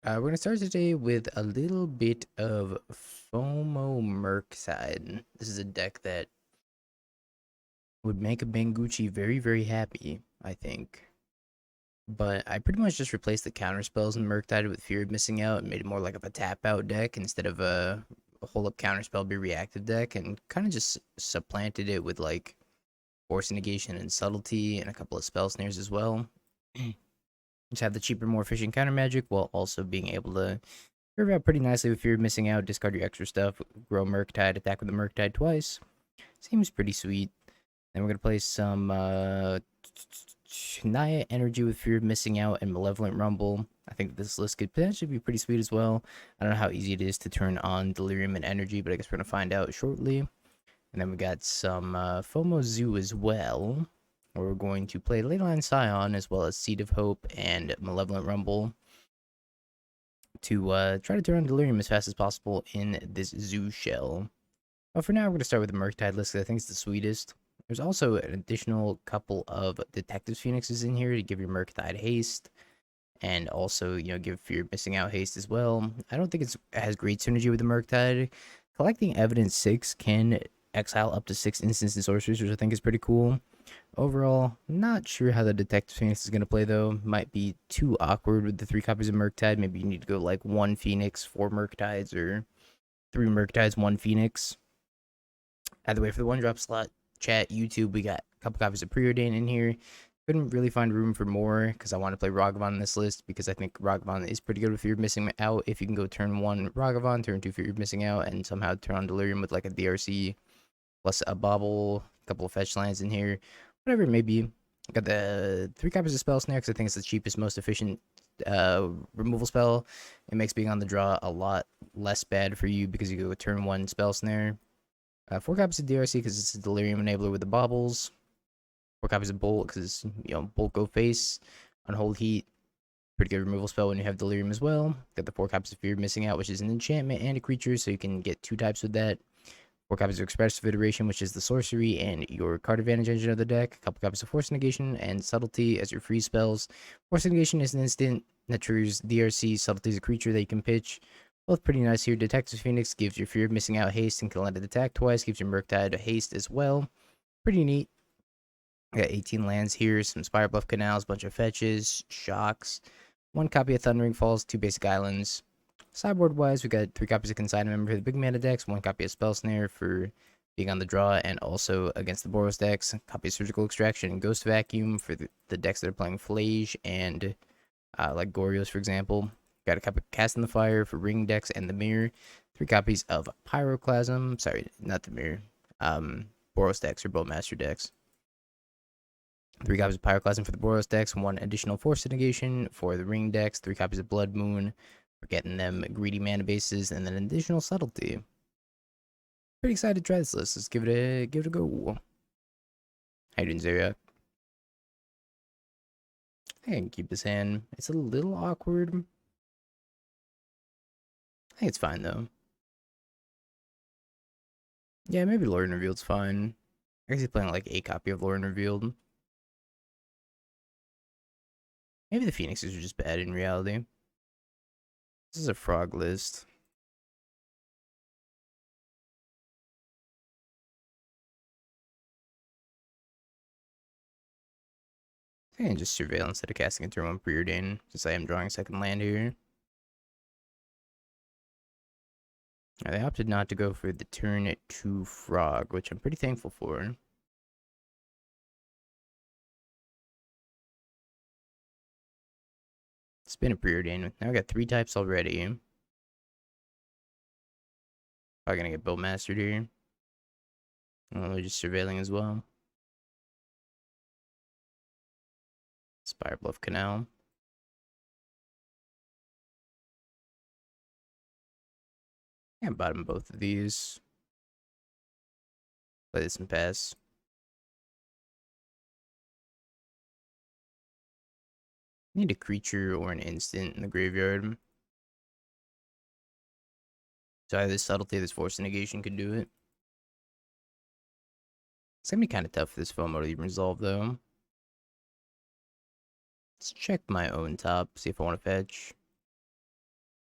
We're gonna start today with a little bit of FOMO Murktide. This is a deck that would make a Bangucci very, very happy, I think. But I pretty much just replaced the counter spells in Murktide with Fear of Missing Out and made it more like of a tap out deck instead of a whole up counter spell be reactive deck, and kind of just supplanted it with like Force Negation and Subtlety and a couple of spell snares as well. Just have the cheaper, more efficient counter magic while also being able to curve out pretty nicely with Fear of Missing Out, discard your extra stuff, grow Murktide, attack with the Murktide twice. Seems pretty sweet. Then we're going to play some Naya Energy with Fear of Missing Out and Malevolent Rumble. I think this list could potentially be pretty sweet as well. I don't know how easy it is to turn on Delirium and Energy, but I guess we're going to find out shortly. And then we got some FOMO Zoo as well, where we're going to play Leyline Scion as well as Seed of Hope and Malevolent Rumble to try to turn on Delirium as fast as possible in this Zoo shell. But for now, we're going to start with the Murktide list because I think it's the sweetest. There's also an additional couple of Detectives Phoenixes in here to give your Murktide haste, and also, give Fear of Missing Out haste as well. I don't think it has great synergy with the Murktide. Collecting Evidence 6 can exile up to 6 instants and sorceries, which I think is pretty cool. Overall, not sure how the Detective Phoenix is going to play, though. Might be too awkward with the 3 copies of Murktide. Maybe you need to go like 1 Phoenix, 4 Murktides, or 3 Murktides, 1 Phoenix. Either way, for the 1-drop slot, chat, YouTube, we got a couple copies of Preordain in here. Couldn't really find room for more because I want to play Ragavan in this list because I think Ragavan is pretty good with Fear of Missing Out. If you can go turn 1 Ragavan, turn 2 Fear of Missing Out, and somehow turn on Delirium with like a DRC plus a Bobble, a couple of fetch lands in here, whatever it may be. Got the 3 copies of Spell Snare because I think it's the cheapest, most efficient removal spell. It makes being on the draw a lot less bad for you because you go turn 1 Spell Snare. 4 copies of DRC because it's a Delirium enabler with the baubles. 4 copies of Bolt because, Bolt go face. Unhold Heat. Pretty good removal spell when you have Delirium as well. Got the 4 copies of Fear of Missing Out, which is an enchantment and a creature, so you can get 2 types with that. 4 copies of Expressive Iteration, which is the sorcery and your card advantage engine of the deck. A couple copies of Force Negation and Subtlety as your free spells. Force Negation is an instant that triggers DRC. Subtlety is a creature that you can pitch. Both pretty nice here. Detective Phoenix gives your Fear of Missing Out haste and can let it attack twice. Gives your Murktide a haste as well. Pretty neat. I got 18 lands here, some Spire Bluff Canals, bunch of fetches, shocks, 1 copy of Thundering Falls, 2 basic islands. Sideboard wise, we got 3 copies of Consignment Member for the big mana decks, 1 copy of Spell Snare for being on the draw and also against the Boros decks, a copy of Surgical Extraction and Ghost Vacuum for the decks that are playing Flage and like Gorios, for example. Got a copy of Cast in the Fire for Ring decks and the Mirror, 3 copies of Pyroclasm, sorry, not the Mirror, Boros decks or Bowmaster decks. 3 copies of Pyroclasm for the Boros decks, 1 additional Force Negation for the Ring decks, 3 copies of Blood Moon for getting them greedy mana bases, and then an additional Subtlety. Pretty excited to try this list. Let's give it a go. How you doing, Zeriak? I can keep this hand. It's a little awkward. I think it's fine though. Yeah, maybe Lord Revealed's fine. I guess he's playing like a copy of Lord Revealed. Maybe the Phoenixes are just bad in reality. This is a frog list. I can just Surveil instead of casting a turn 1 Preordain, since I am drawing a second land here. They opted not to go for the turn 2 frog, which I'm pretty thankful for. Spin a Preordain. Now we got 3 types already. Probably gonna get Build Mastered here. We're just surveilling as well. Spire Bluff Canal. And bottom both of these. Play this and pass. Need a creature or an instant in the graveyard. So either Subtlety or this Force Negation could do it. It's gonna be kind of tough for this FOMO to even resolve, though. Let's check my own top, see if I want to fetch.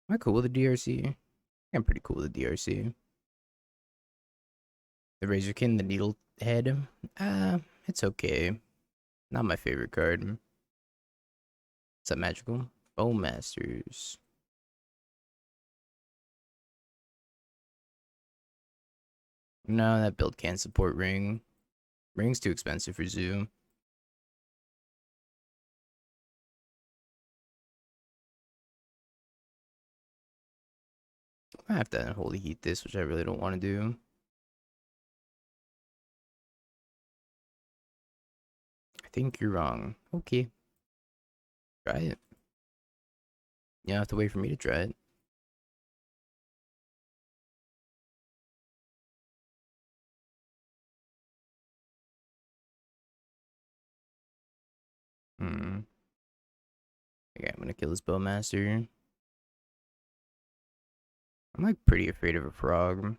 Am I cool with the DRC? I'm pretty cool with the DRC. The Razorkin, the Needle Head. It's okay. Not my favorite card. Is that magical? Bowmasters. No, that build can't support Ring. Ring's too expensive for Zoo. I have to Holy Heat this, which I really don't want to do. I think you're wrong. Okay. Try it. You don't have to wait for me to try it. Okay, I'm gonna kill this Bowmaster. I'm like pretty afraid of a frog.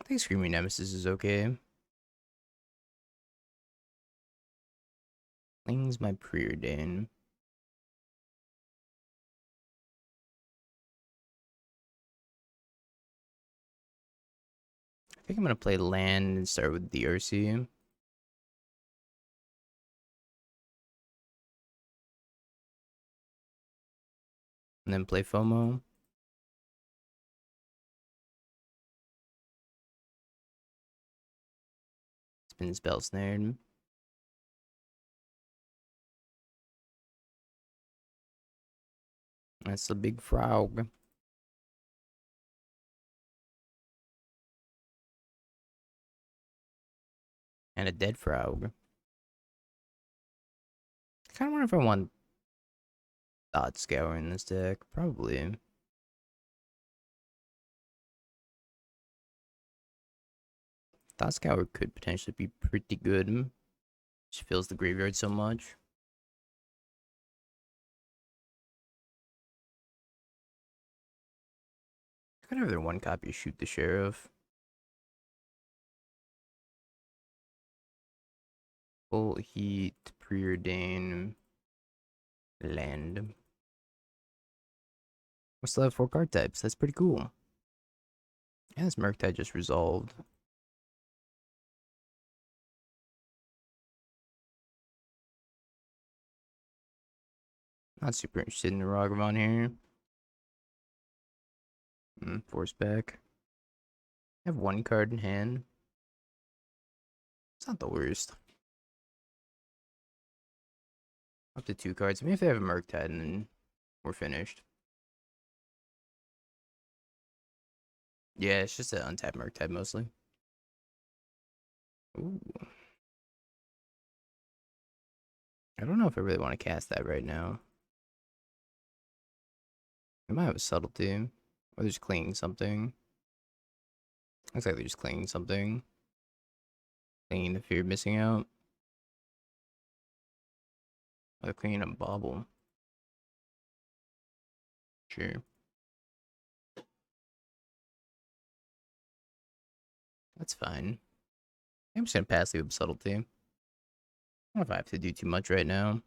I think Screaming Nemesis is okay. Kling's my preordain. I think I'm gonna play land and start with DRC. And then play FOMO. Spin Spell Snared. That's a big frog. And a dead frog. I kinda wonder if I want Thought Scour in this deck. Probably. Thought Scour could potentially be pretty good. Just fills the graveyard so much. I could have their one copy Shoot the Sheriff. Full Heat, Preordain, Land. We still have 4 card types. That's pretty cool. And this Murktide just resolved. Not super interested in the Ragavan here. Force back. I have 1 card in hand. It's not the worst. Up to 2 cards. Maybe if they have a Murktide and then we're finished. Yeah, it's just an untapped Murktide mostly. Ooh. I don't know if I really want to cast that right now. I might have a Subtlety. Or they're just clinging something. Looks like they're just clinging something. Clinging the fear of missing out. Or they're clinging a Bauble. Sure. That's fine. I'm just gonna pass the Subtlety. I don't know if I have to do too much right now.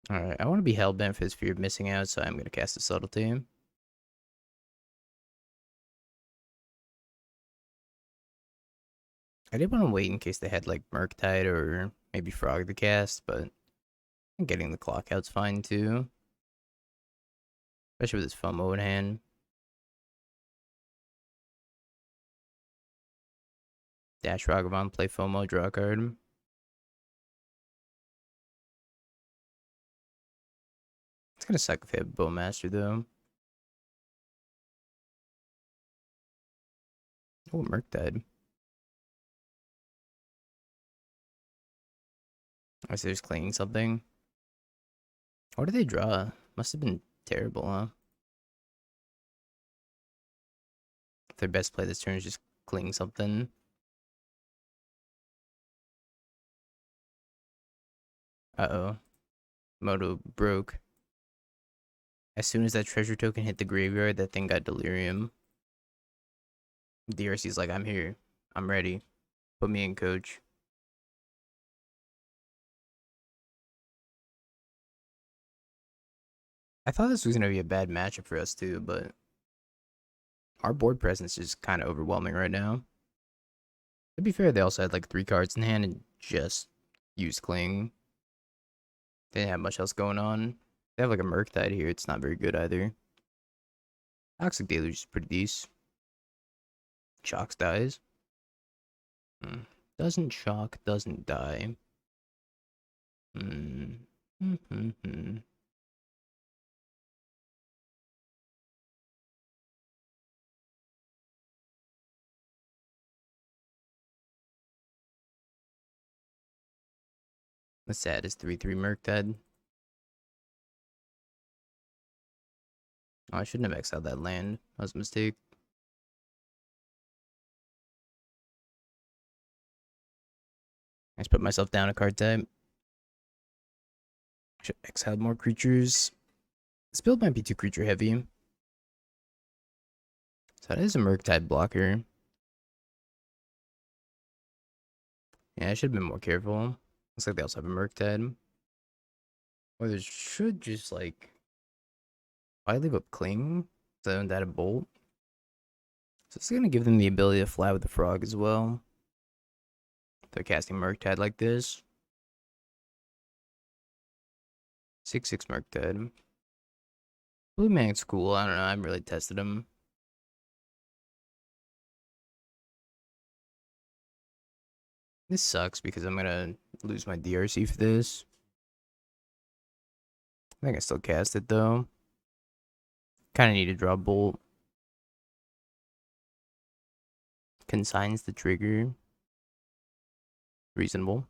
Alright, I want to be hellbent for this fear of missing out, so I'm going to cast a Subtlety. I did want to wait in case they had like Murktide or maybe Frog the cast, but getting the clock out's fine too. Especially with this FOMO in hand. Dash Ragavan, play FOMO, draw a card. It's gonna suck if they have Bowmaster though. Oh, Murktide. I guess they're just clinging something. What did they draw? Must have been terrible, huh? If their best play this turn is just cling something. Uh-oh. Moto broke. As soon as that treasure token hit the graveyard, that thing got Delirium. DRC's like, I'm here. I'm ready. Put me in, coach. I thought this was going to be a bad matchup for us too, but our board presence is kind of overwhelming right now. To be fair, they also had like 3 cards in hand and just used Cling. They didn't have much else going on. They have like a Murktide here. It's not very good either. Toxic Deluge is pretty decent. Shocks dies. Doesn't shock, doesn't die. What's sad is 3/3 Murktide. Oh, I shouldn't have exiled that land. That was a mistake. I just put myself down a card type. Should exile more creatures. This build might be too creature heavy. So that is a Murktide blocker. Yeah, I should have been more careful. Looks like they also have a Murktide. Or they should just like probably leave up Cling. So that a Bolt. So it's gonna give them the ability to fly with the frog as well. They're casting Murktide like this. 6/6 Murktide. Blue Man's cool. I don't know. I haven't really tested him. This sucks because I'm gonna lose my DRC for this. I think I still cast it though. Kind of need to draw Bolt. Consigns the trigger. Reasonable.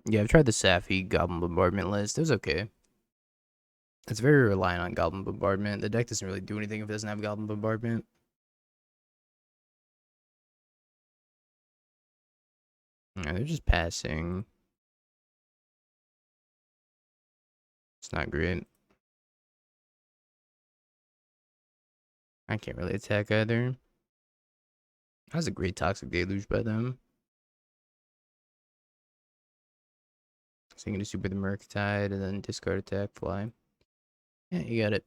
Yeah, I've tried the Safi Goblin Bombardment list. It was okay. It's very reliant on Goblin Bombardment. The deck doesn't really do anything if it doesn't have Goblin Bombardment. Yeah, they're just passing. It's not great. I can't really attack either. That was a great Toxic Deluge by them. So I'm going to super the Murktide and then discard attack, fly. Yeah, you got it.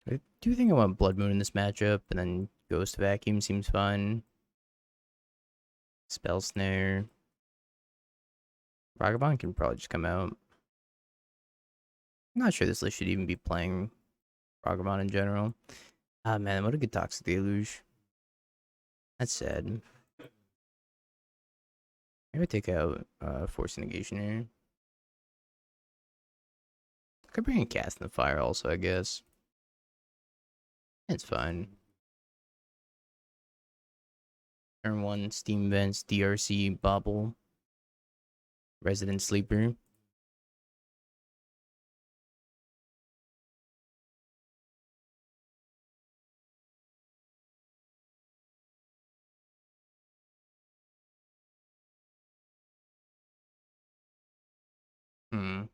I do think I want Blood Moon in this matchup, and then Ghost Vacuum seems fine. Spell Snare. Vagabond can probably just come out. I'm not sure this list should even be playing Vagabond in general. Ah, man, what a good Toxic Deluge. That's sad. Maybe take out Force Negation here. Could bring a Cast in the Fire also, I guess. It's fine. Turn 1, Steam Vents, DRC, Bobble. Resident Sleeper. Kind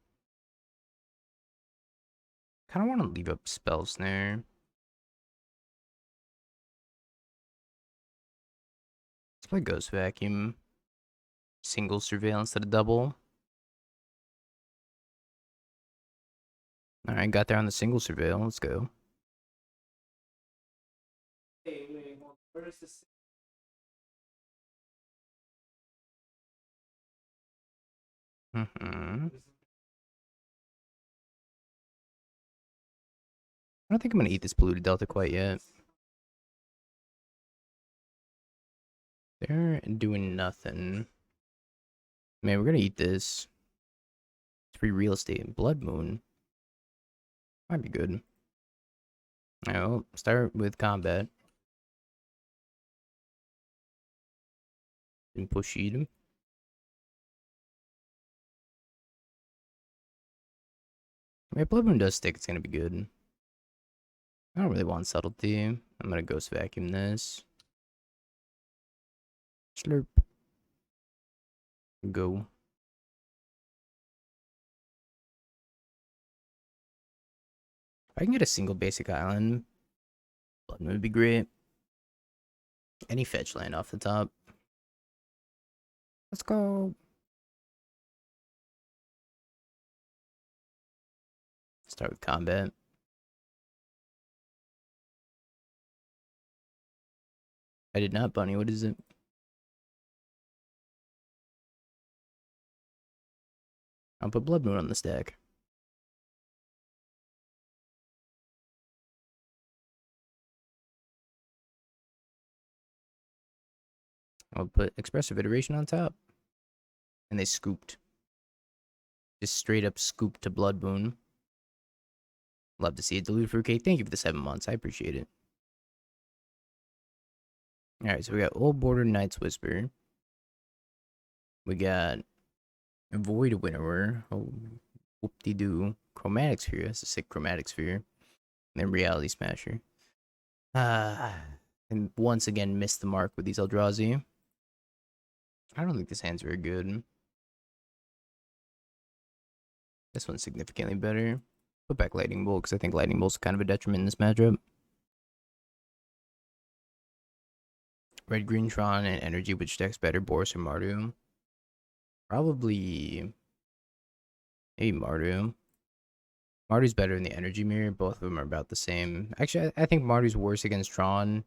of want to leave up Spell Snare. Let's play Ghost Vacuum. Single Surveil instead of double. Alright, got there on the single Surveil. Let's go. Where is this? I don't think I'm gonna eat this Polluted Delta quite yet. They're doing nothing. Man, we're gonna eat this. It's free real estate. Blood Moon. Might be good. I'll start with combat. And push him. If Blood Moon does stick, it's gonna be good. I don't really want subtlety. I'm gonna ghost vacuum this. Slurp. Go. If I can get a single basic island, Blood Moon would be great. Any fetch land off the top. Let's go. Start with combat. I did not bunny. What is it? I'll put Blood Moon on the stack. I'll put Expressive Iteration on top. And they scooped. Just straight up scooped to Blood Moon. Love to see it. Dilute Fruitcake, thank you for the 7 months. I appreciate it. Alright, so we got Old Border Knight's Whisper. We got Void Winnower. Oh, whoop-de-doo. Chromatic Sphere. That's a sick Chromatic Sphere. And then Reality Smasher. And once again missed the mark with these Eldrazi. I don't think this hand's very good. This one's significantly better. Put back Lightning Bolt, because I think Lightning Bolt's kind of a detriment in this matchup. Red Green Tron and Energy, which decks better, Boros or Mardu? Probably maybe Mardu. Mardu's better in the Energy Mirror. Both of them are about the same. Actually, I think Mardu's worse against Tron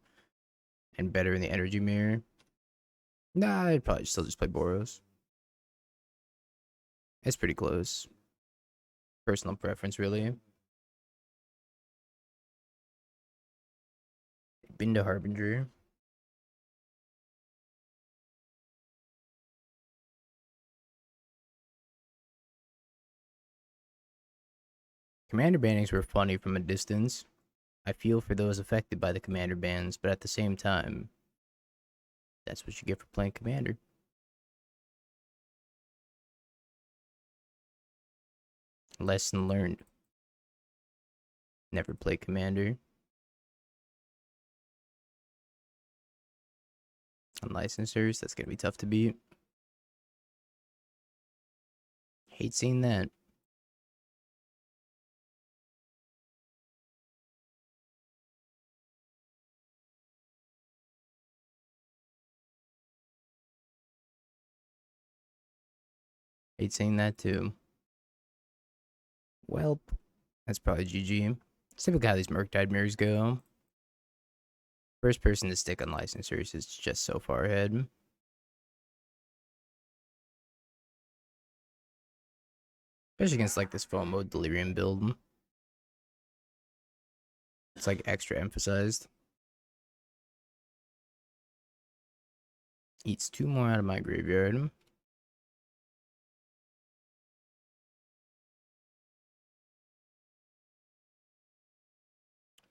and better in the Energy Mirror. Nah, I'd probably still just play Boros. It's pretty close. Personal preference, really. Been to Harbinger. Commander bannings were funny from a distance. I feel for those affected by the commander bans, but at the same time, that's what you get for playing Commander. Lesson learned. Never play Commander. Unlicensors, that's gonna be tough to beat. Hate seeing that. Hate seeing that too. Welp. That's probably GG. Let's see how these Murktide mirrors go. First person to stick on licensors is just so far ahead. Especially against like this FOMO Delirium build. It's like extra emphasized. Eats 2 more out of my graveyard.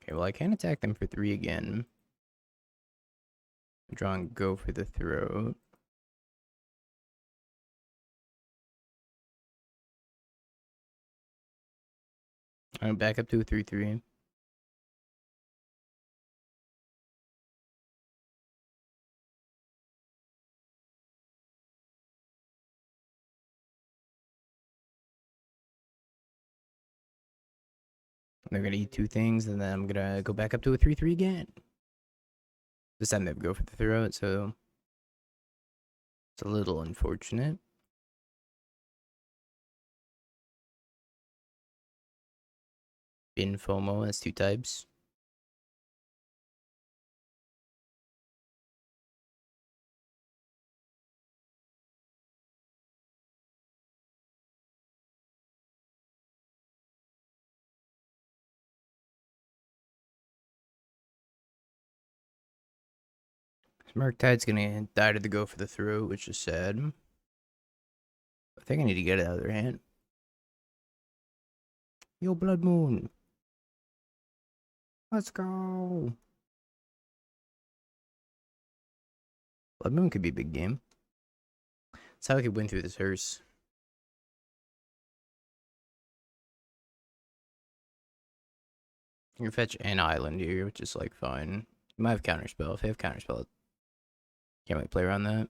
Okay, well I can't attack them for 3 again. Draw and go for the throat. I'm back up to a 3/3. They're gonna eat 2 things, and then I'm gonna go back up to a 3/3 again. This time they go for the throat, so it's a little unfortunate. Bin FOMO, that's 2 types. Murktide's gonna die to the go for the throat, which is sad. I think I need to get it out of their hand. Yo, Blood Moon. Let's go. Blood Moon could be a big game. That's how I could win through this hearse. You can fetch an island here, which is like fine. You might have counterspell. If they have counterspell, can't really play around that.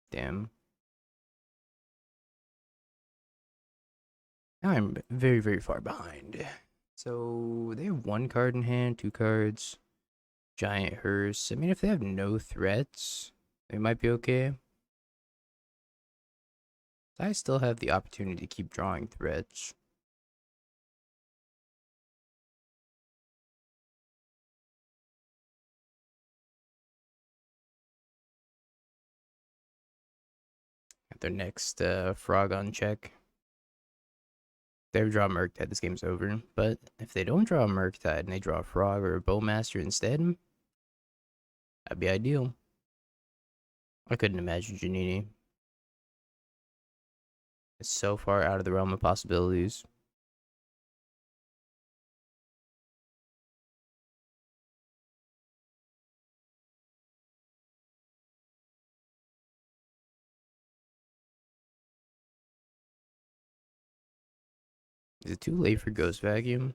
Damn. Now I'm very, very far behind. So they have one card in hand, two cards. Giant hearse. I mean, if they have no threats, they might be okay. I still have the opportunity to keep drawing threats. At their next frog on check. If they draw a Murktide, this game's over. But if they don't draw a Murktide and they draw a frog or a Bowmaster instead, that'd be ideal. I couldn't imagine Janini. It's so far out of the realm of possibilities. Is it too late for Ghost Vacuum?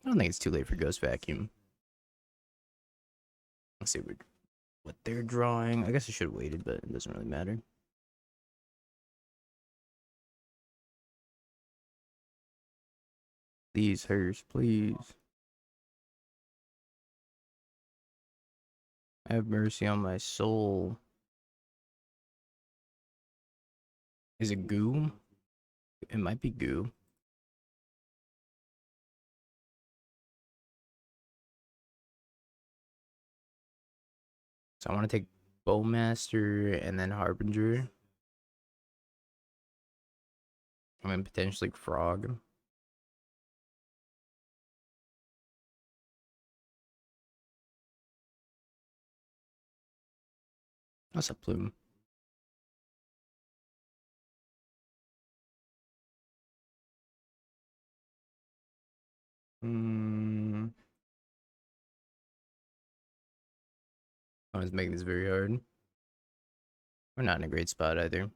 I don't think it's too late for Ghost Vacuum. Let's see what they're drawing. I guess I should have waited, but it doesn't really matter. Please, hers, please. Have mercy on my soul. Is it goo? It might be goo. So I want to take Bowmaster and then Harbinger. I mean, potentially Frog. That's a plume. I was making this very hard. We're not in a great spot either.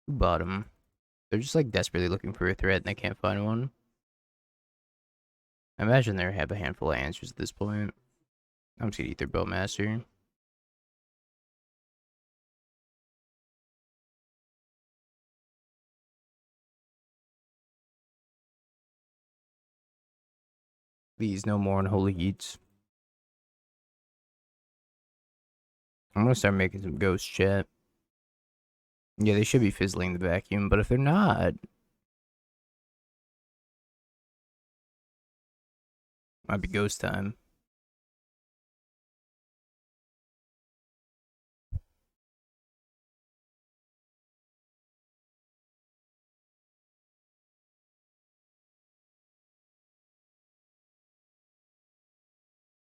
Bottom. They're just like desperately looking for a threat and they can't find one. I imagine they have a handful of answers at this point. I'm just gonna eat their Bowmaster. Please, no more unholy heats. I'm gonna start making some ghost chat. Yeah, they should be fizzling the vacuum, but if they're not, might be ghost time.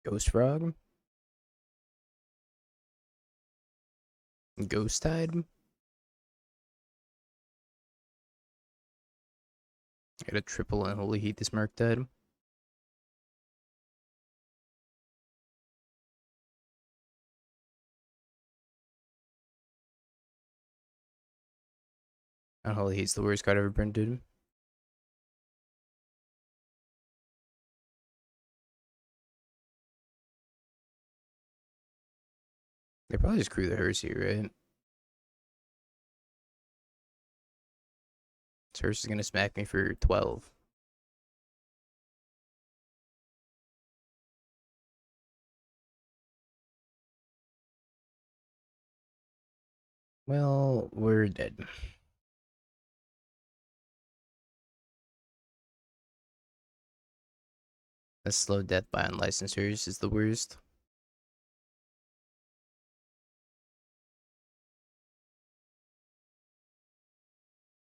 Ghost Frog? Ghost Tide? I gotta triple unholy heat this Murktide. Unholy heat's the worst card ever printed. They probably just crew the hearse here, right? This hearse is gonna smack me for 12. Well, we're dead. A slow death by unlicensed hearse is the worst.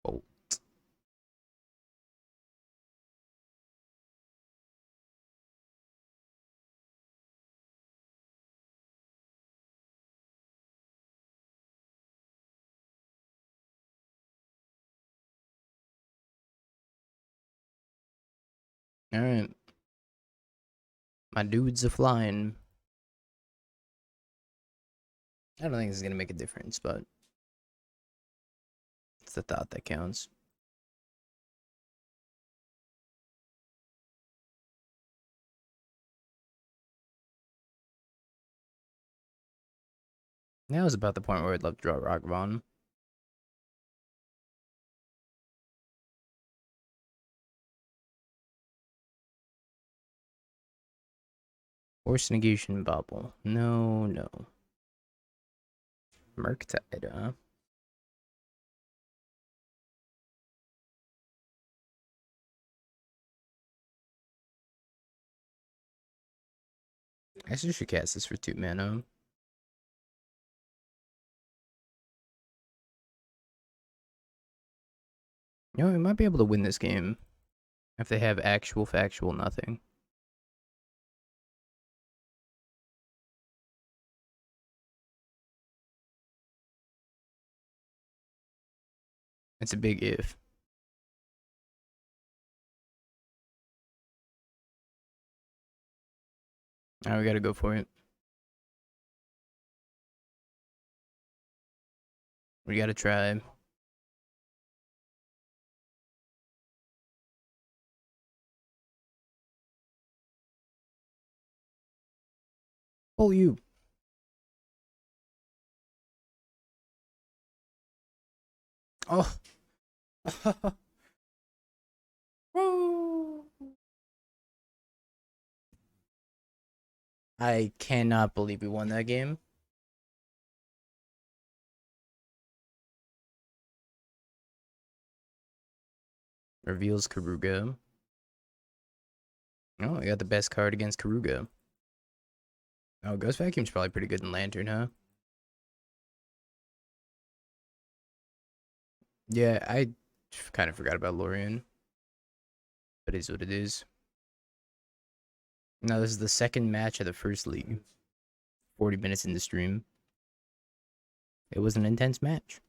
Oh. Alright. My dudes are flying. I don't think this is gonna make a difference, but it's the thought that counts. Now is about the point where I'd love to draw Rock Von. Force Negation Bobble. No, no. Murktide, huh? I actually should cast this for 2 mana. You know, we might be able to win this game if they have actual factual nothing. It's a big if. Alright, we gotta go for it. We gotta try. Oh, you. Oh. I cannot believe we won that game. Reveals Karuga. Oh, we got the best card against Karuga. Oh, Ghost Vacuum's probably pretty good in Lantern, huh? Yeah, I kind of forgot about Lorien. But it is what it is. Now, this is the second match of the first league. 40 minutes in the stream. It was an intense match.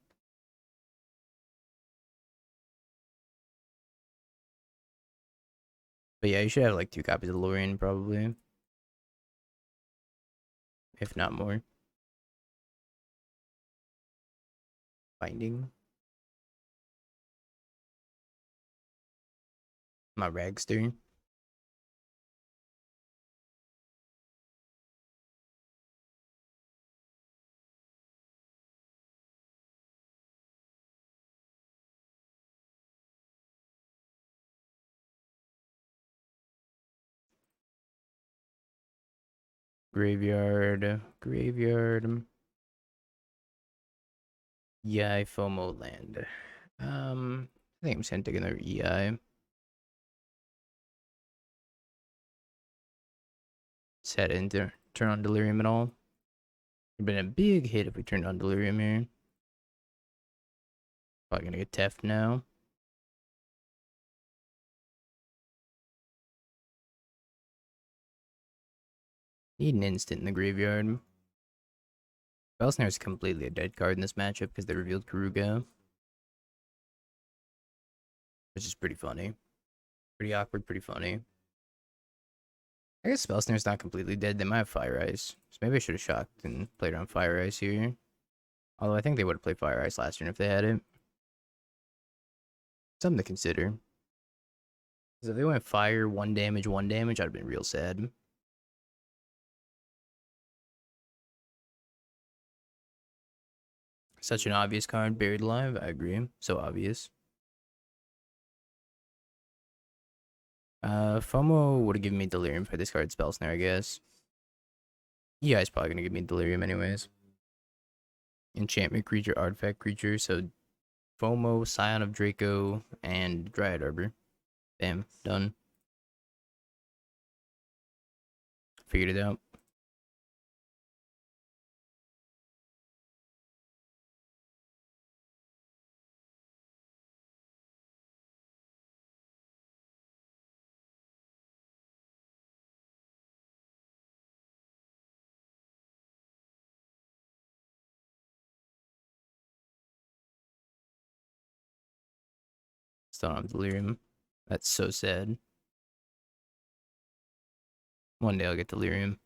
But yeah, you should have like 2 copies of Lorien, probably. If not more. Binding. My Ragster. Graveyard. Graveyard. EI FOMO land. I think I'm just gonna take another EI. Set into turn on Delirium at all. It'd been a big hit if we turned on Delirium here. Probably gonna get Teft now. Need an instant in the graveyard. Belsnare is completely a dead card in this matchup because they revealed Karuga. Which is pretty funny. Pretty awkward, pretty funny. I guess Spellsnare's not completely dead. They might have Fire Ice. So maybe I should have shocked and played around Fire Ice here. Although I think they would have played Fire Ice last turn if they had it. Something to consider. Because if they went Fire, 1 damage, 1 damage, I'd have been real sad. Such an obvious card, Buried Alive. I agree. So obvious. FOMO would have given me Delirium for this card, Spellsnare, I guess. Yeah, it's probably going to give me Delirium anyways. Enchantment creature, artifact creature, so FOMO, Scion of Draco, and Dryad Arbor. Bam, done. Figured it out. Still don't have Delirium. That's so sad. One day I'll get Delirium.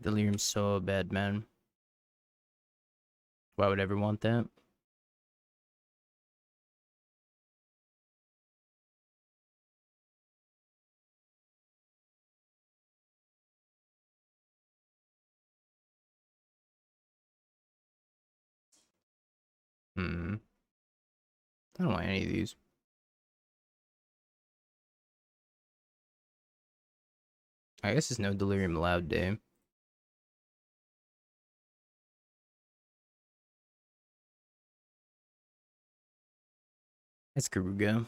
Delirium's so bad, man. Why would I ever want that? I don't want any of these. I guess it's no Delirium allowed day. It's Karuga.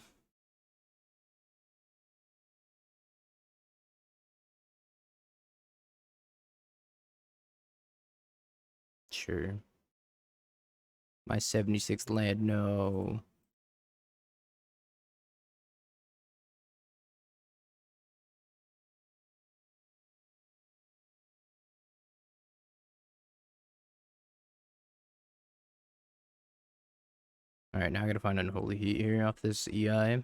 Sure. My 76th land, no. Alright, now I gotta find Unholy Heat here off this EI. If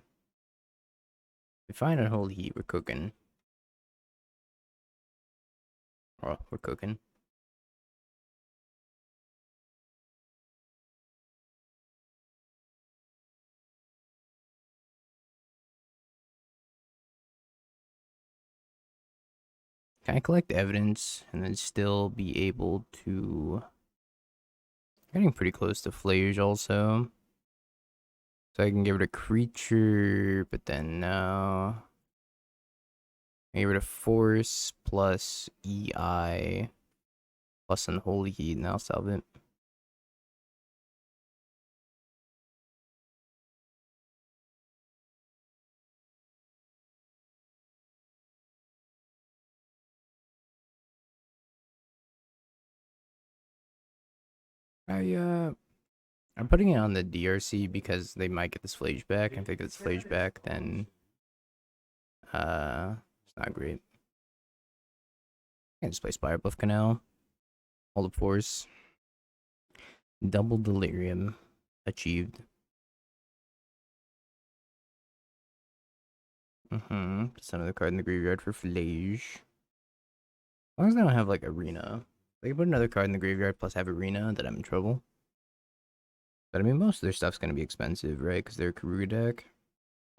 we find Unholy Heat, we're cooking. Oh, we're cooking. Can I collect evidence and then still be able to... Getting pretty close to Flage also. So I can get rid of Creature, but then no. Get rid of Force plus EI plus Unholy Heat, and I'll solve it. I'm putting it on the DRC because they might get this Flage back. And if they get this Flage back, then it's not great. I can just play Spire Bluff Canal. Hold up Force. Double Delirium achieved. Just another card in the graveyard for Flage. As long as I don't have like Arena. They can put another card in the graveyard plus have Arena, then I'm in trouble. But I mean, most of their stuff's gonna be expensive, right? Because they're a Karuga deck.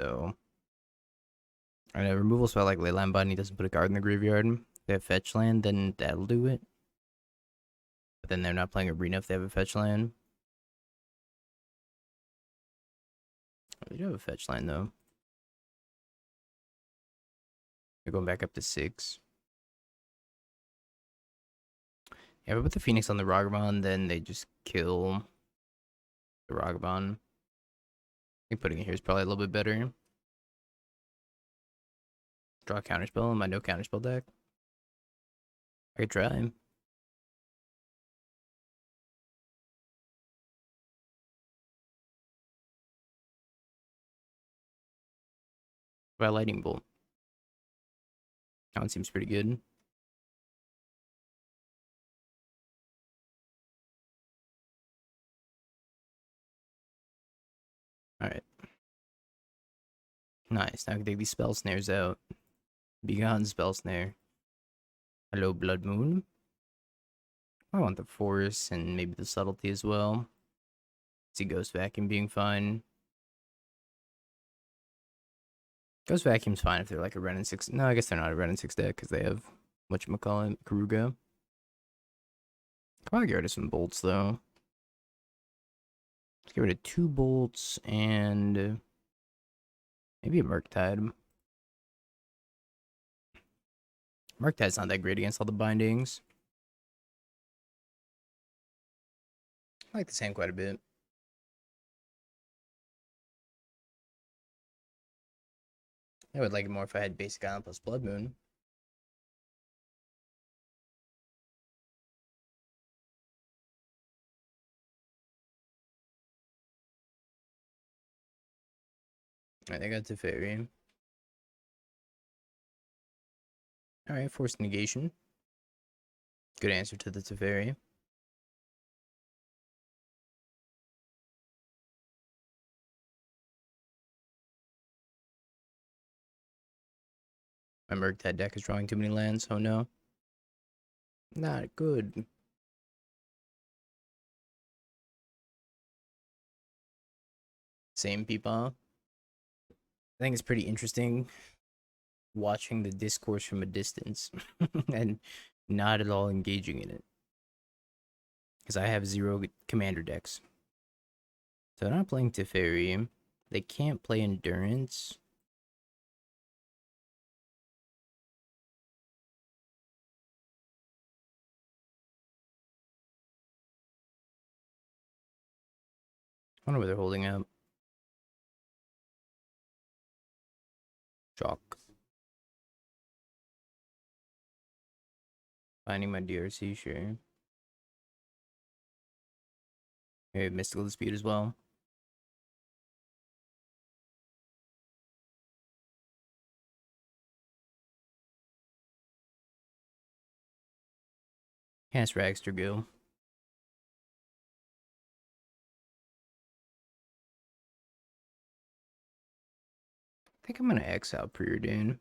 So I know removal spell like Leyline Bunny doesn't put a card in the graveyard. If they have fetch land, then that'll do it. But then they're not playing Arena if they have a fetch land. They do have a fetch land though. They're going back up to 6. Yeah, but put the Phoenix on the Ragavan, then they just kill the Ragavan. I think putting it here is probably a little bit better. Draw a counterspell in my no counterspell deck. I could try. By Lightning Bolt. That one seems pretty good. Alright. Nice. Now I can take these spell snares out. Begone spell snare. Hello, Blood Moon. I want the force and maybe the subtlety as well. See Ghost Vacuum being fine. Ghost Vacuum's fine if they're like a Ren and 6. No, I guess they're not a Ren and 6 deck because they have whatchamacallit, Karuga. Probably get rid of some bolts though. Let's get rid of 2 bolts and maybe a Murktide. Murktide's not that great against all the bindings. I like this hand quite a bit. I would like it more if I had Basic Island plus Blood Moon. Alright, they got Teferi. Alright, Forced Negation. Good answer to the Teferi. My Murktide deck is drawing too many lands, oh no. Not good. Same people. I think it's pretty interesting watching the discourse from a distance and not at all engaging in it. Because I have 0 commander decks. So they're not playing Teferi. They can't play Endurance. I wonder what they're holding up. Chalk. Finding my DRC, sure. Maybe Mystical Dispute as well. Cast Ragster go. I think I'm gonna exile Preordain.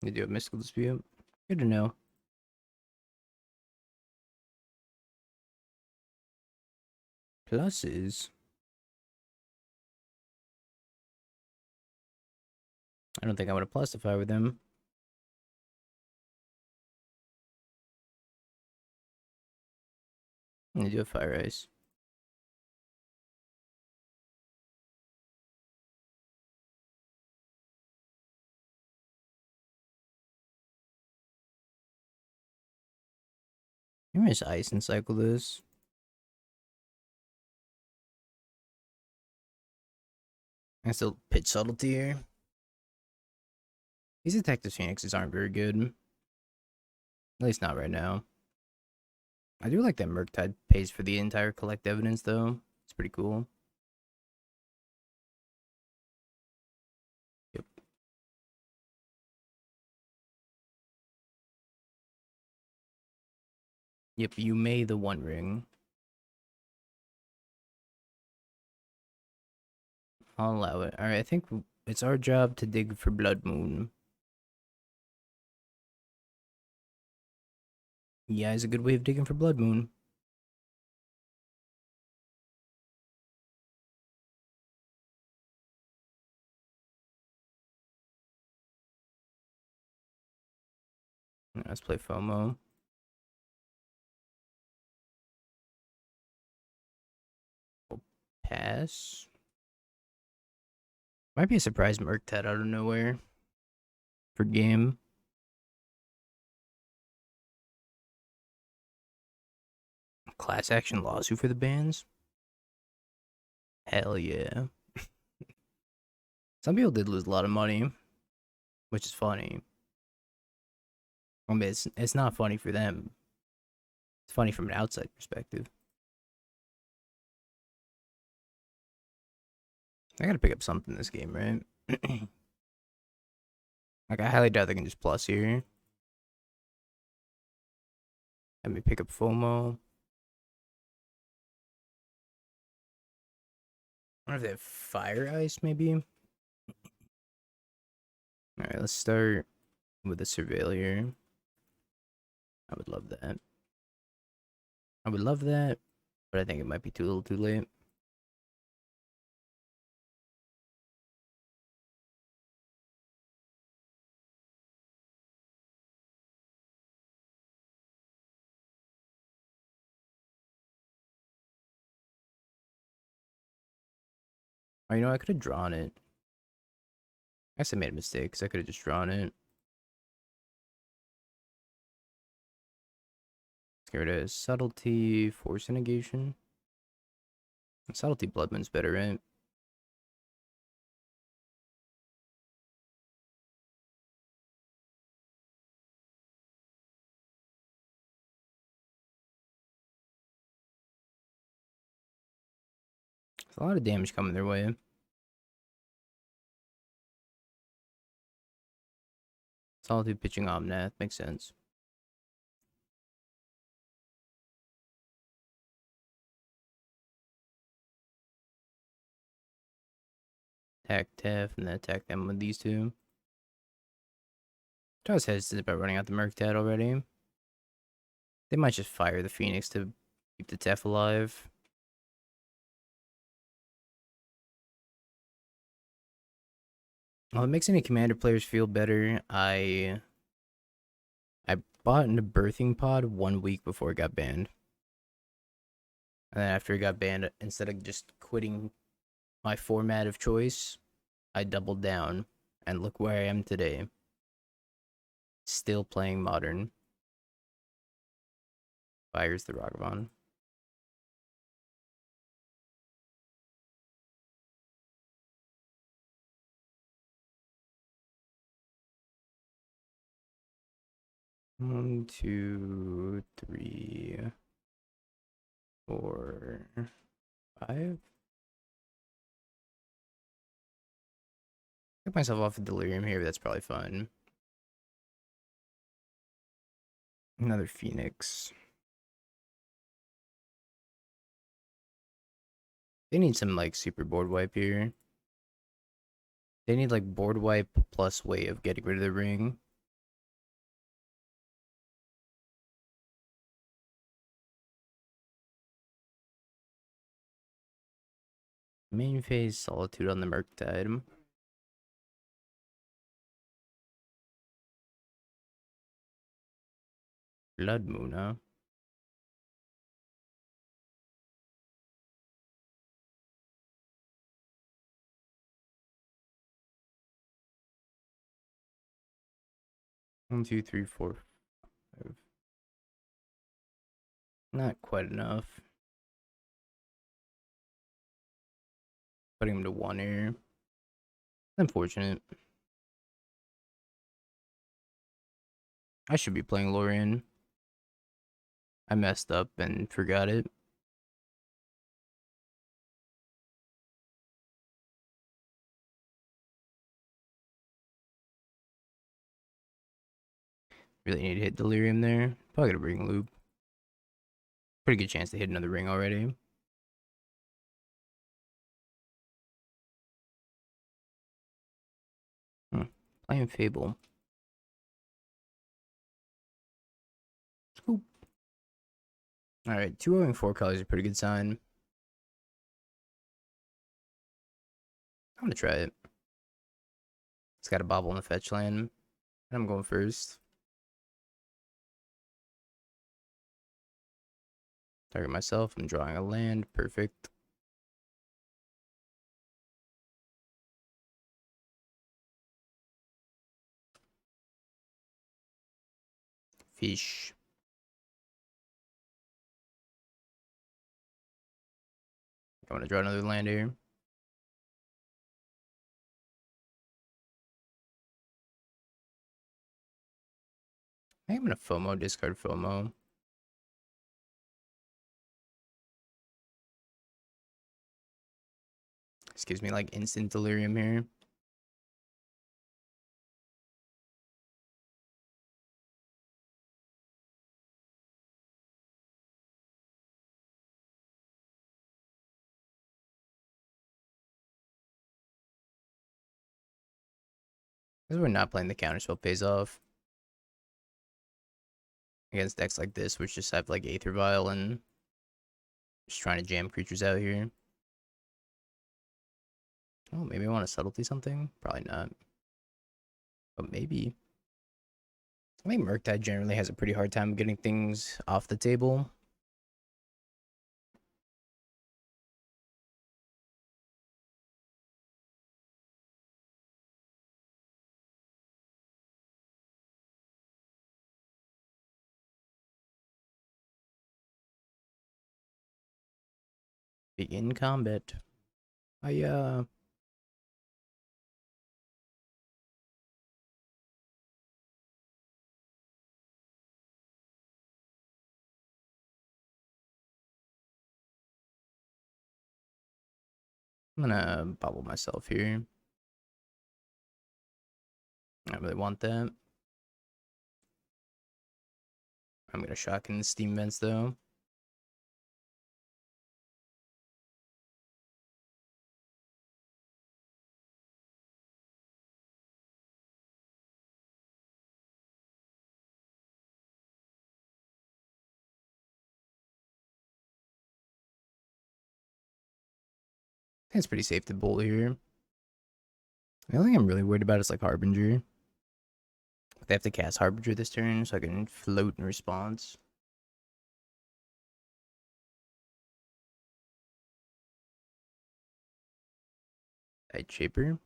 They do have Mystical Dispute. Good to know. Pluses. I don't think I'm gonna plusify with them. They do have Fire Ice. Maybe just Ice and cycle this. I still pitch Subtlety here. These Detective Phoenixes aren't very good. At least not right now. I do like that Murktide pays for the entire collect evidence though. It's pretty cool. Yep. Yep, you may the One Ring. I'll allow it. Alright, I think it's our job to dig for Blood Moon. Yeah, it's a good way of digging for Blood Moon. Let's play FOMO. We'll pass. Might be a surprise Murktide out of nowhere for game. Class action lawsuit for the bans? Hell yeah. Some people did lose a lot of money, which is funny. I mean, it's not funny for them. It's funny from an outside perspective. I gotta pick up something this game, right? Like, I highly doubt they can just plus here. Let me pick up FOMO. I wonder if they have Fire Ice, maybe? Alright, let's start with the Surveil here. I would love that. I would love that, but I think it might be too little too late. Oh, you know, I could have drawn it. I guess I made a mistake because I could have just drawn it. Let's get rid of Subtlety, Force Negation. Subtlety Bloodman's better, right? There's a lot of damage coming their way. Solitude pitching Omnath, makes sense. attack Tef, and then attack them with these two. I was hesitant about running out the Murktide already. They might just fire the Phoenix to keep the Tef alive. Well, it makes any commander players feel better. I bought in a birthing pod 1 week before it got banned. And then after it got banned, instead of just quitting my format of choice, I doubled down. And look where I am today. Still playing Modern. Fires the Ragavan. One, two, three, 4, 5. Took myself off of Delirium here, but that's probably fun. Another Phoenix. They need some like super board wipe here. They need like board wipe plus way of getting rid of the ring. Main phase Solitude on the Murktide. Blood Moon, huh? One, two, three, 4, 5. Not quite enough. Putting him to 1 here. Unfortunate. I should be playing Lorien. I messed up and forgot it. Really need to hit Delirium there. Probably gonna bring Loop. Pretty good chance to hit another ring already. Playing Fable. Oop. Alright, 2 4 colors is a pretty good sign. I'm gonna try it. It's got a bobble in the fetch land. And I'm going first. Target myself. I'm drawing a land. Perfect. Fish. I'm gonna draw another land here. I think I'm gonna FOMO, discard FOMO. This gives me like instant Delirium here. Because we're not playing the counterspell pays off. Against decks like this, which just have like Aether Vial and just trying to jam creatures out here. Oh, maybe I want to subtlety something? Probably not. But maybe. I think Murktide generally has a pretty hard time getting things off the table. Begin combat. I'm gonna bubble myself here. I don't really want that. I'm gonna shock in the steam vents though. It's pretty safe to bowl here. The only thing I'm really worried about is like Harbinger. They have to cast Harbinger this turn, so I can float in response. Tide Shaper.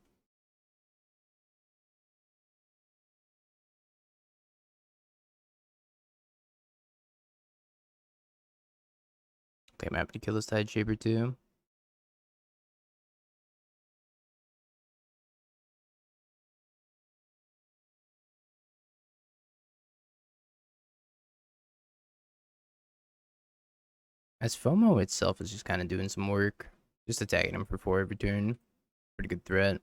Okay, I'm happy to kill this Tide Shaper too. As FOMO itself is just kind of doing some work. Just attacking him for 4 every turn. Pretty good threat.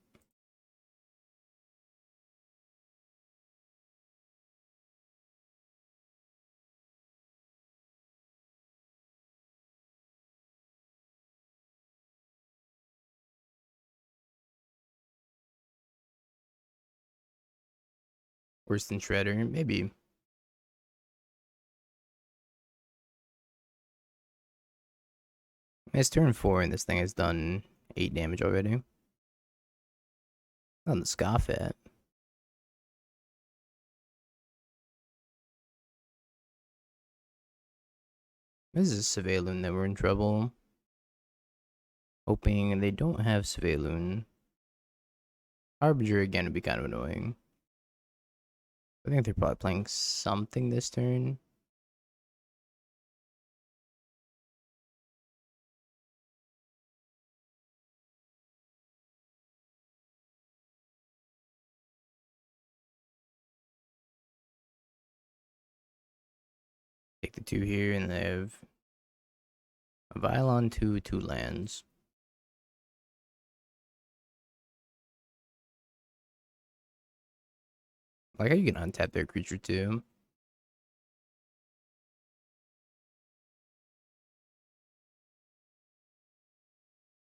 Worse than Shredder, maybe. It's turn 4 and this thing has done 8 damage already. On the Scoff at. This is Surveillance that we're in trouble. Hoping they don't have Surveillance. Harbinger again would be kind of annoying. I think they're probably playing something this turn. Take the 2 here and they have a Violon 2 lands. Like how you can untap their creature too.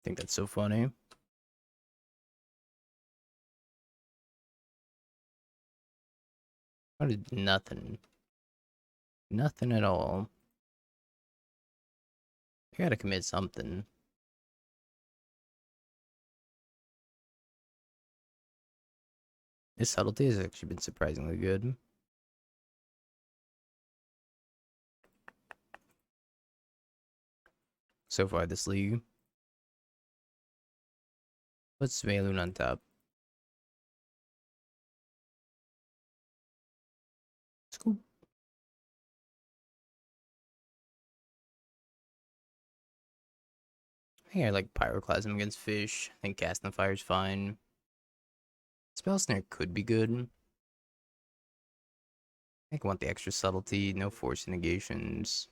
I think that's so funny. How did nothing? Nothing at all. I gotta commit something. This subtlety has actually been surprisingly good. So far this league. Let's Svalun on top. Scoop. I think I like Pyroclasm against fish. I think Casting Fire's fine. Spell Snare could be good. I think I want the extra subtlety, no force negations.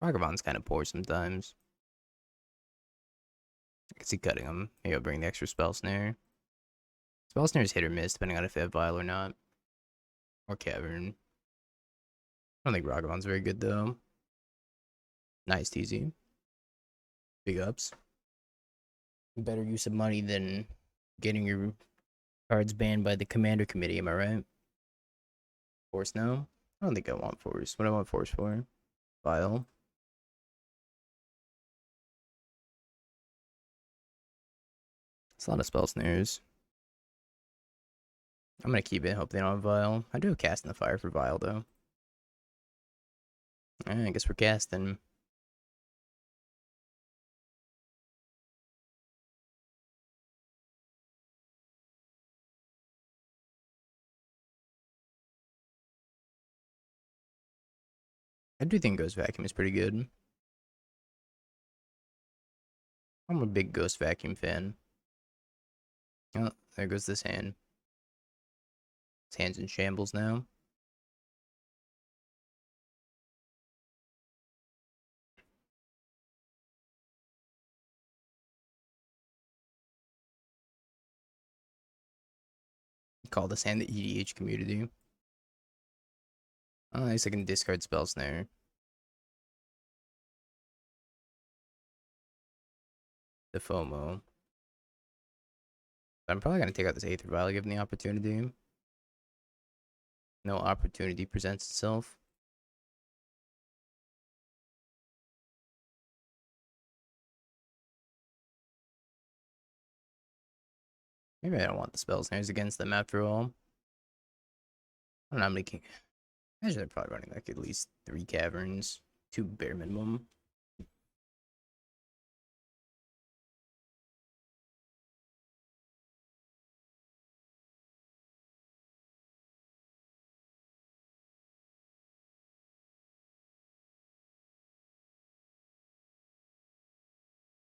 Vagabond's kind of poor sometimes. I can see cutting them. Maybe I'll bring the extra Spell Snare. Spell Snare is hit or miss depending on if they have Vial or not. Or Cavern. I don't think Ragavon's very good though. Nice TZ. Big ups. Better use of money than getting your cards banned by the commander committee, am I right? Force no? I don't think I want force. What do I want force for? Vial. It's a lot of spell snares. I'm gonna keep it, hope they don't have Vial. I do have Cast in the Fire for Vial though. I guess we're casting. I do think Ghost Vacuum is pretty good. I'm a big Ghost Vacuum fan. Oh, there goes this hand. His hand's in shambles now. Call this hand the EDH community. Oh, at least I can discard Spell Snare. The FOMO. I'm probably gonna take out this Aether Vial given the opportunity. No opportunity presents itself. Maybe I don't want the spell snares against them after all. I don't know how many king. Imagine they're probably running like at least 3 caverns, 2 bare minimum.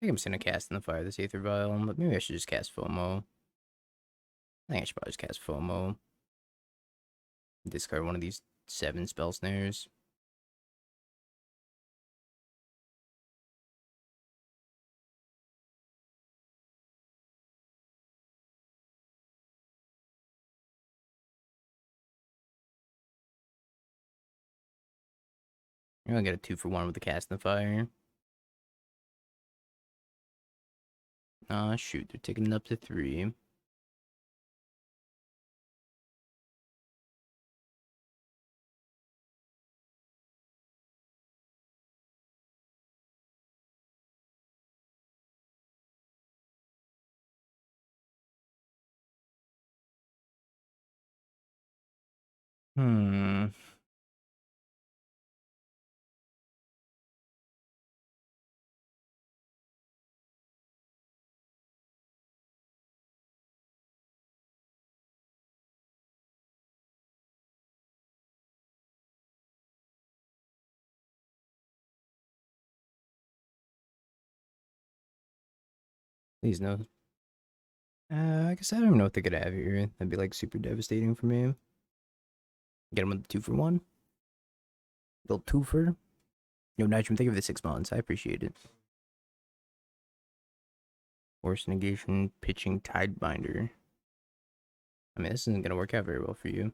I think I'm just gonna cast in the fire this Aether Vial, but maybe I should just cast FOMO. I think I should probably just cast FOMO. Discard one of these 7 spell snares. You're gonna get a 2-for-1 with the cast in the fire. Ah, shoot, they're taking it up to 3. Hmm. Please no. I guess I don't even know what they could have here. That'd be like super devastating for me. Get him with the 2-for-1. Build 2-for. Yo, Nitrum, thank you for the 6 months. I appreciate it. Force negation, pitching, Tidebinder. I mean, this isn't gonna work out very well for you.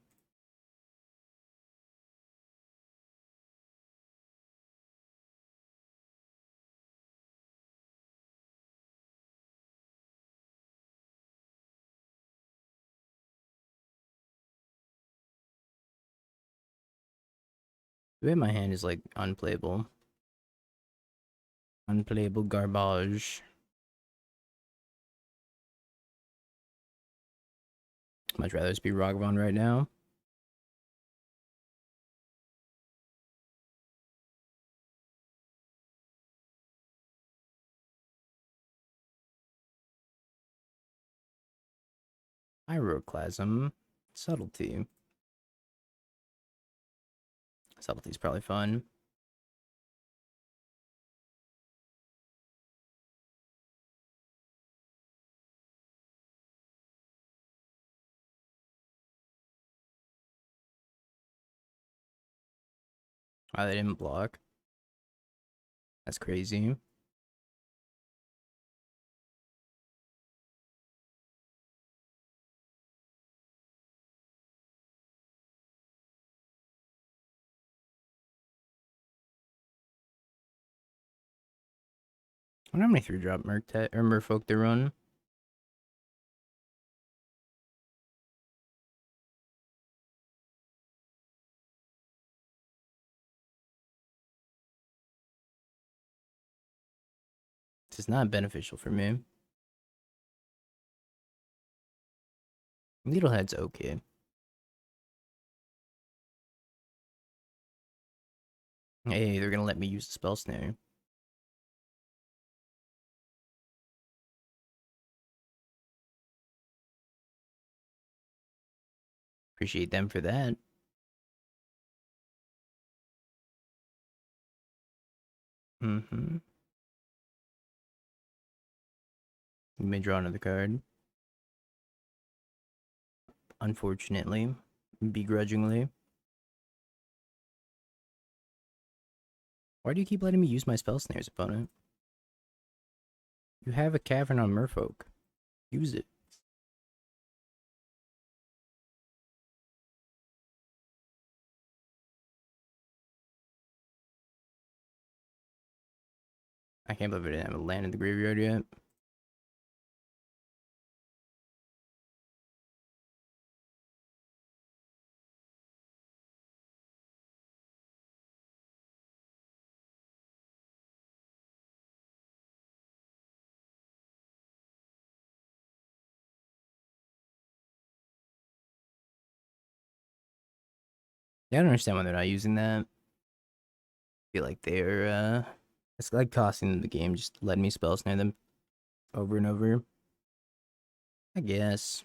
The way my hand is like unplayable. Unplayable garbage. Much rather just be Ragavan right now. Pyroclasm. Subtlety. Subtlety's probably fun. Oh, they didn't block. That's crazy. I wonder how many 3-drop Murktide or Merfolk they run. This is not beneficial for me. Needlehead's okay. Hey, they're gonna let me use the spell snare. Appreciate them for that. Mm-hmm. You may draw another card. Unfortunately. Begrudgingly. Why do you keep letting me use my spell snares, opponent? You have a cavern on Merfolk. Use it. I can't believe I didn't have a land in the graveyard yet. Yeah, I don't understand why they're not using that. I feel like they're it's like costing them the game, just letting me spell snare them over and over. I guess.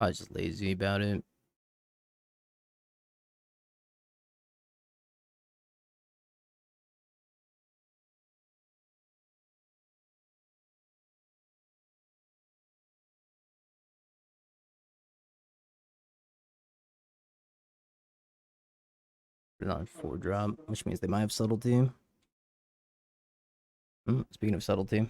I was just lazy about it. Put it on 4-drop, which means they might have subtlety. Speaking of subtlety,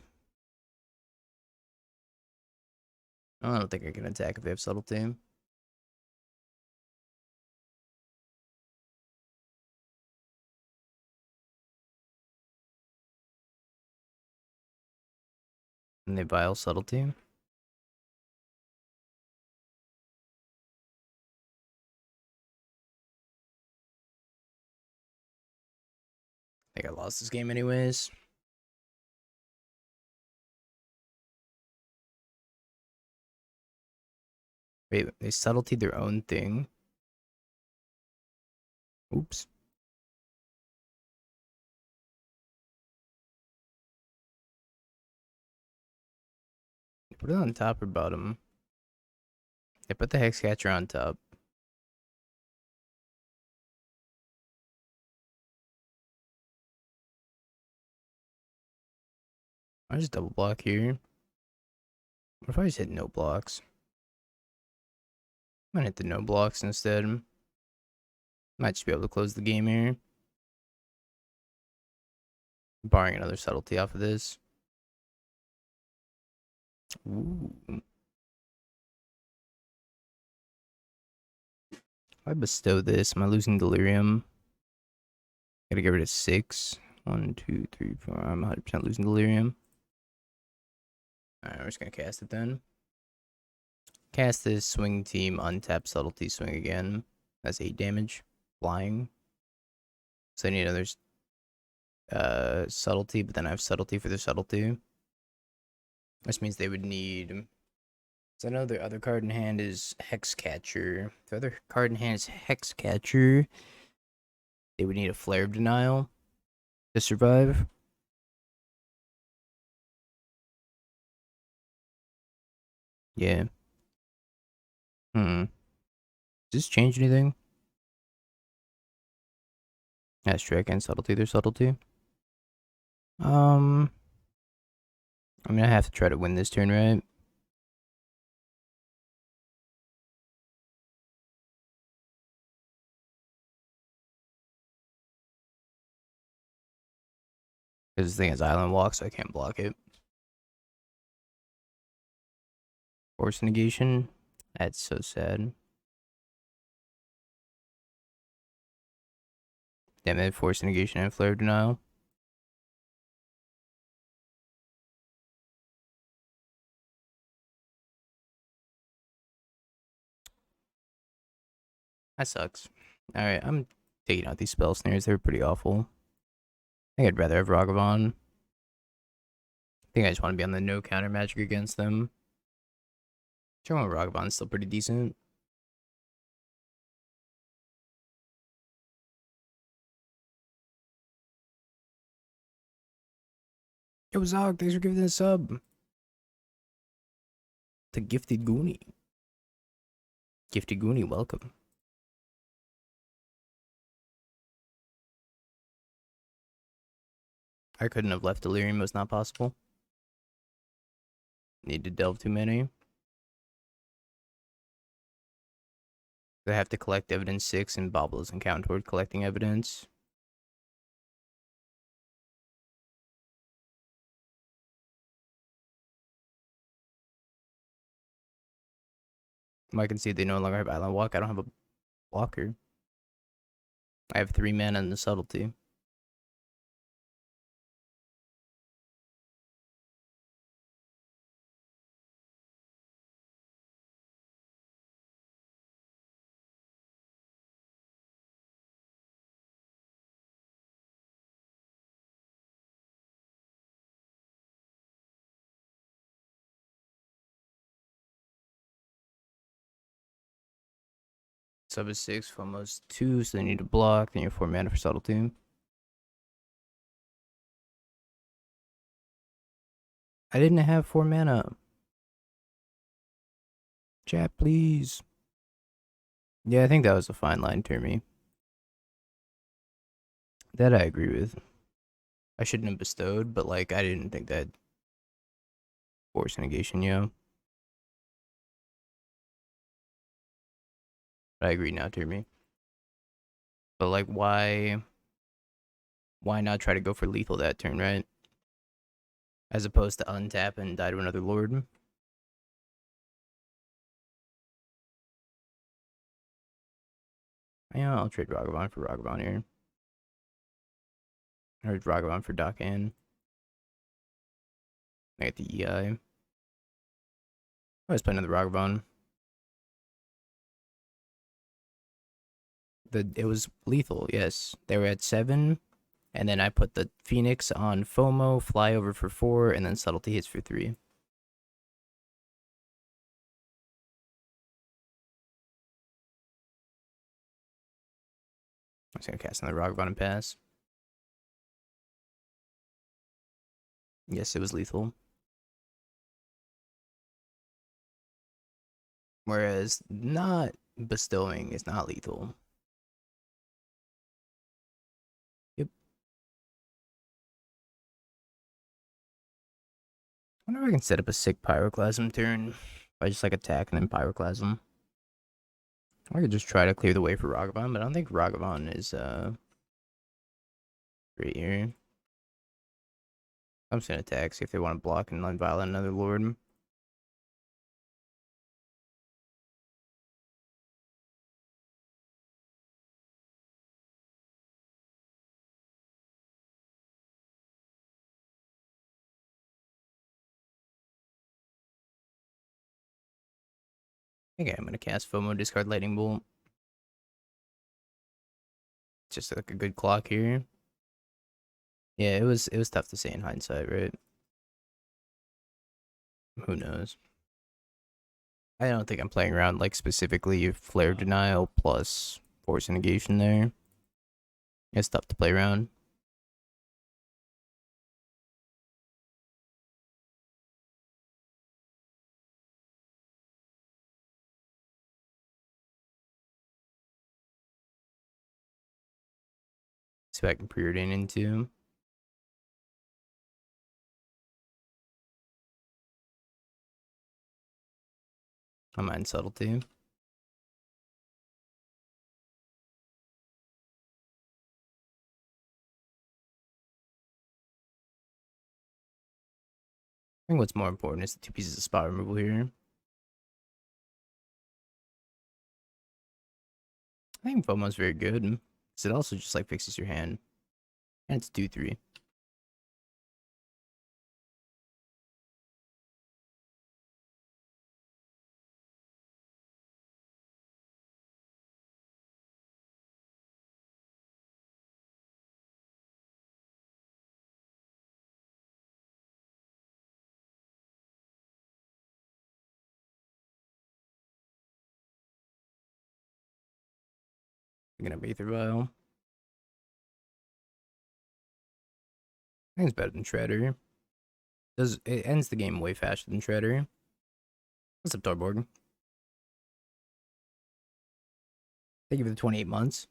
I don't think I can attack if they have subtlety. And they vial subtlety. I think I lost this game anyways. Wait, they subtlety their own thing. Oops. Put it on top or bottom? They put the Hexcatcher on top. I just double block here. What if I just hit no blocks? I'm gonna hit the no blocks instead. Might just be able to close the game here. Barring another subtlety off of this. Ooh. If I bestow this, am I losing Delirium? Gotta get rid of 6. 1, 2, 3, 4. I'm 100% losing Delirium. Alright, we're just gonna cast it then. Cast this, swing team, untap subtlety, swing again. That's 8 damage. Flying. So I need another subtlety, but then I have subtlety for the subtlety. Which means they would need. So I know their other card in hand is Hexcatcher. The other card in hand is Hexcatcher. They would need a Flare of Denial to survive. Yeah. Does this change anything? That's true. I can subtlety their subtlety. I'm gonna have to try to win this turn, right? Because this thing has Island Walk, so I can't block it. Force negation. That's so sad. Damn it, force negation and flare denial. That sucks. Alright, I'm taking out these spell snares. They're pretty awful. I think I'd rather have Ragavan. I think I just want to be on the no counter magic against them. Sure, Ragavan's still pretty decent. Yo, Zog, thanks for giving the sub. To Gifted Goonie. Gifted Goonie, welcome. I couldn't have left Delirium, it was not possible. Need to delve too many. I have to collect evidence 6 and Bobble doesn't count toward collecting evidence. I can see they no longer have Island Walk. I don't have a blocker. I have 3 mana and the subtlety. Sub is 6, FOMO's 2, so they need to block. Then you have 4 mana for Subtlety. I didn't have 4 mana. Chat, please. Yeah, I think that was a fine line to me. That I agree with. I shouldn't have bestowed, but like I didn't think that force negation, yeah. But I agree now, to me. But like why not try to go for lethal that turn, right? As opposed to untap and die to another lord. Yeah, I'll trade Ragavan for Ragavan here. Or Ragavan for Dakan. I get the EI. I was playing another Ragavan. It was lethal, yes. They were at 7, and then I put the Phoenix on FOMO, fly over for 4, and then subtlety hits for 3. I'm just gonna cast another Ragavan and pass. Yes, it was lethal. Whereas not bestowing is not lethal. Yep. I wonder if I can set up a sick Pyroclasm turn. If I just like attack and then Pyroclasm. I could just try to clear the way for Ragavan, but I don't think Ragavan is great here. I'm just gonna attack, see if they want to block and unviolate another lord. Okay, I'm gonna cast FOMO, discard Lightning Bolt. Just like a good clock here. Yeah, it was tough to say in hindsight, right? Who knows? I don't think I'm playing around like specifically flare denial plus force negation there. It's tough to play around. See if I can preordain into. I mind subtlety. I think what's more important is the 2 pieces of spot removal here. I think FOMO's very good. Because it also just like fixes your hand. And it's 2-3. You're gonna be through Vial. I think it's better than Shredder. It ends the game way faster than Shredder. What's up, Torborg? Thank you for the 28 months.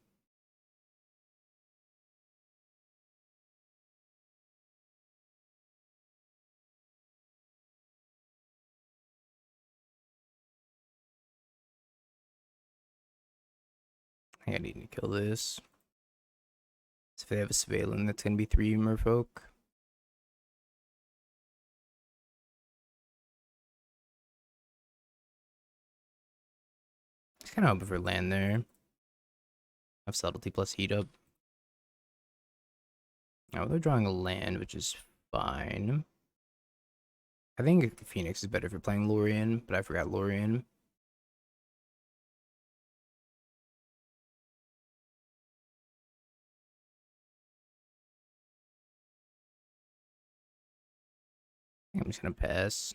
I think I need to kill this. So if they have a Surveillant, that's gonna be 3 Merfolk. Just kind of hoping for land there. I have subtlety plus heat up. Now they're drawing a land, which is fine. I think Phoenix is better for playing Lorien, but I forgot Lorien. I'm just gonna pass.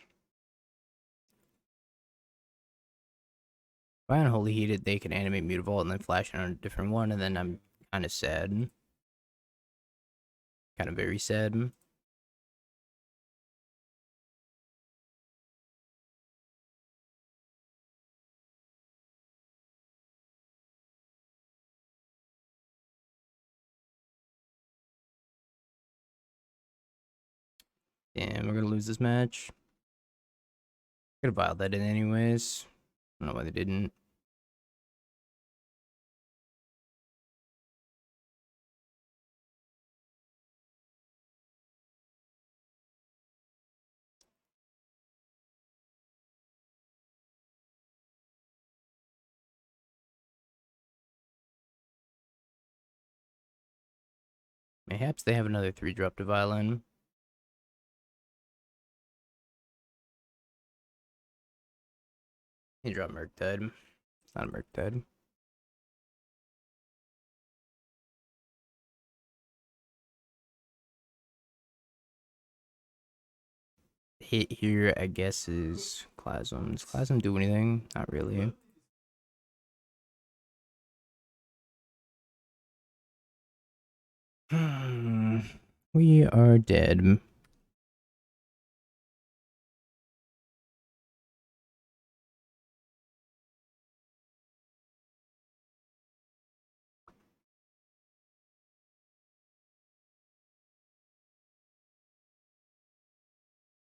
If I unholy heat it, they can animate Mutavault and then flash it on a different one, and then I'm kind of sad. Kind of very sad. Damn, we're gonna lose this match. Could have filed that in anyways. I don't know why they didn't. Mayhaps they have another 3-drop to violin. He dropped Murktide. It's not a Murktide. Hit here, I guess, is Clasm. Does Clasm do anything? Not really. We are dead.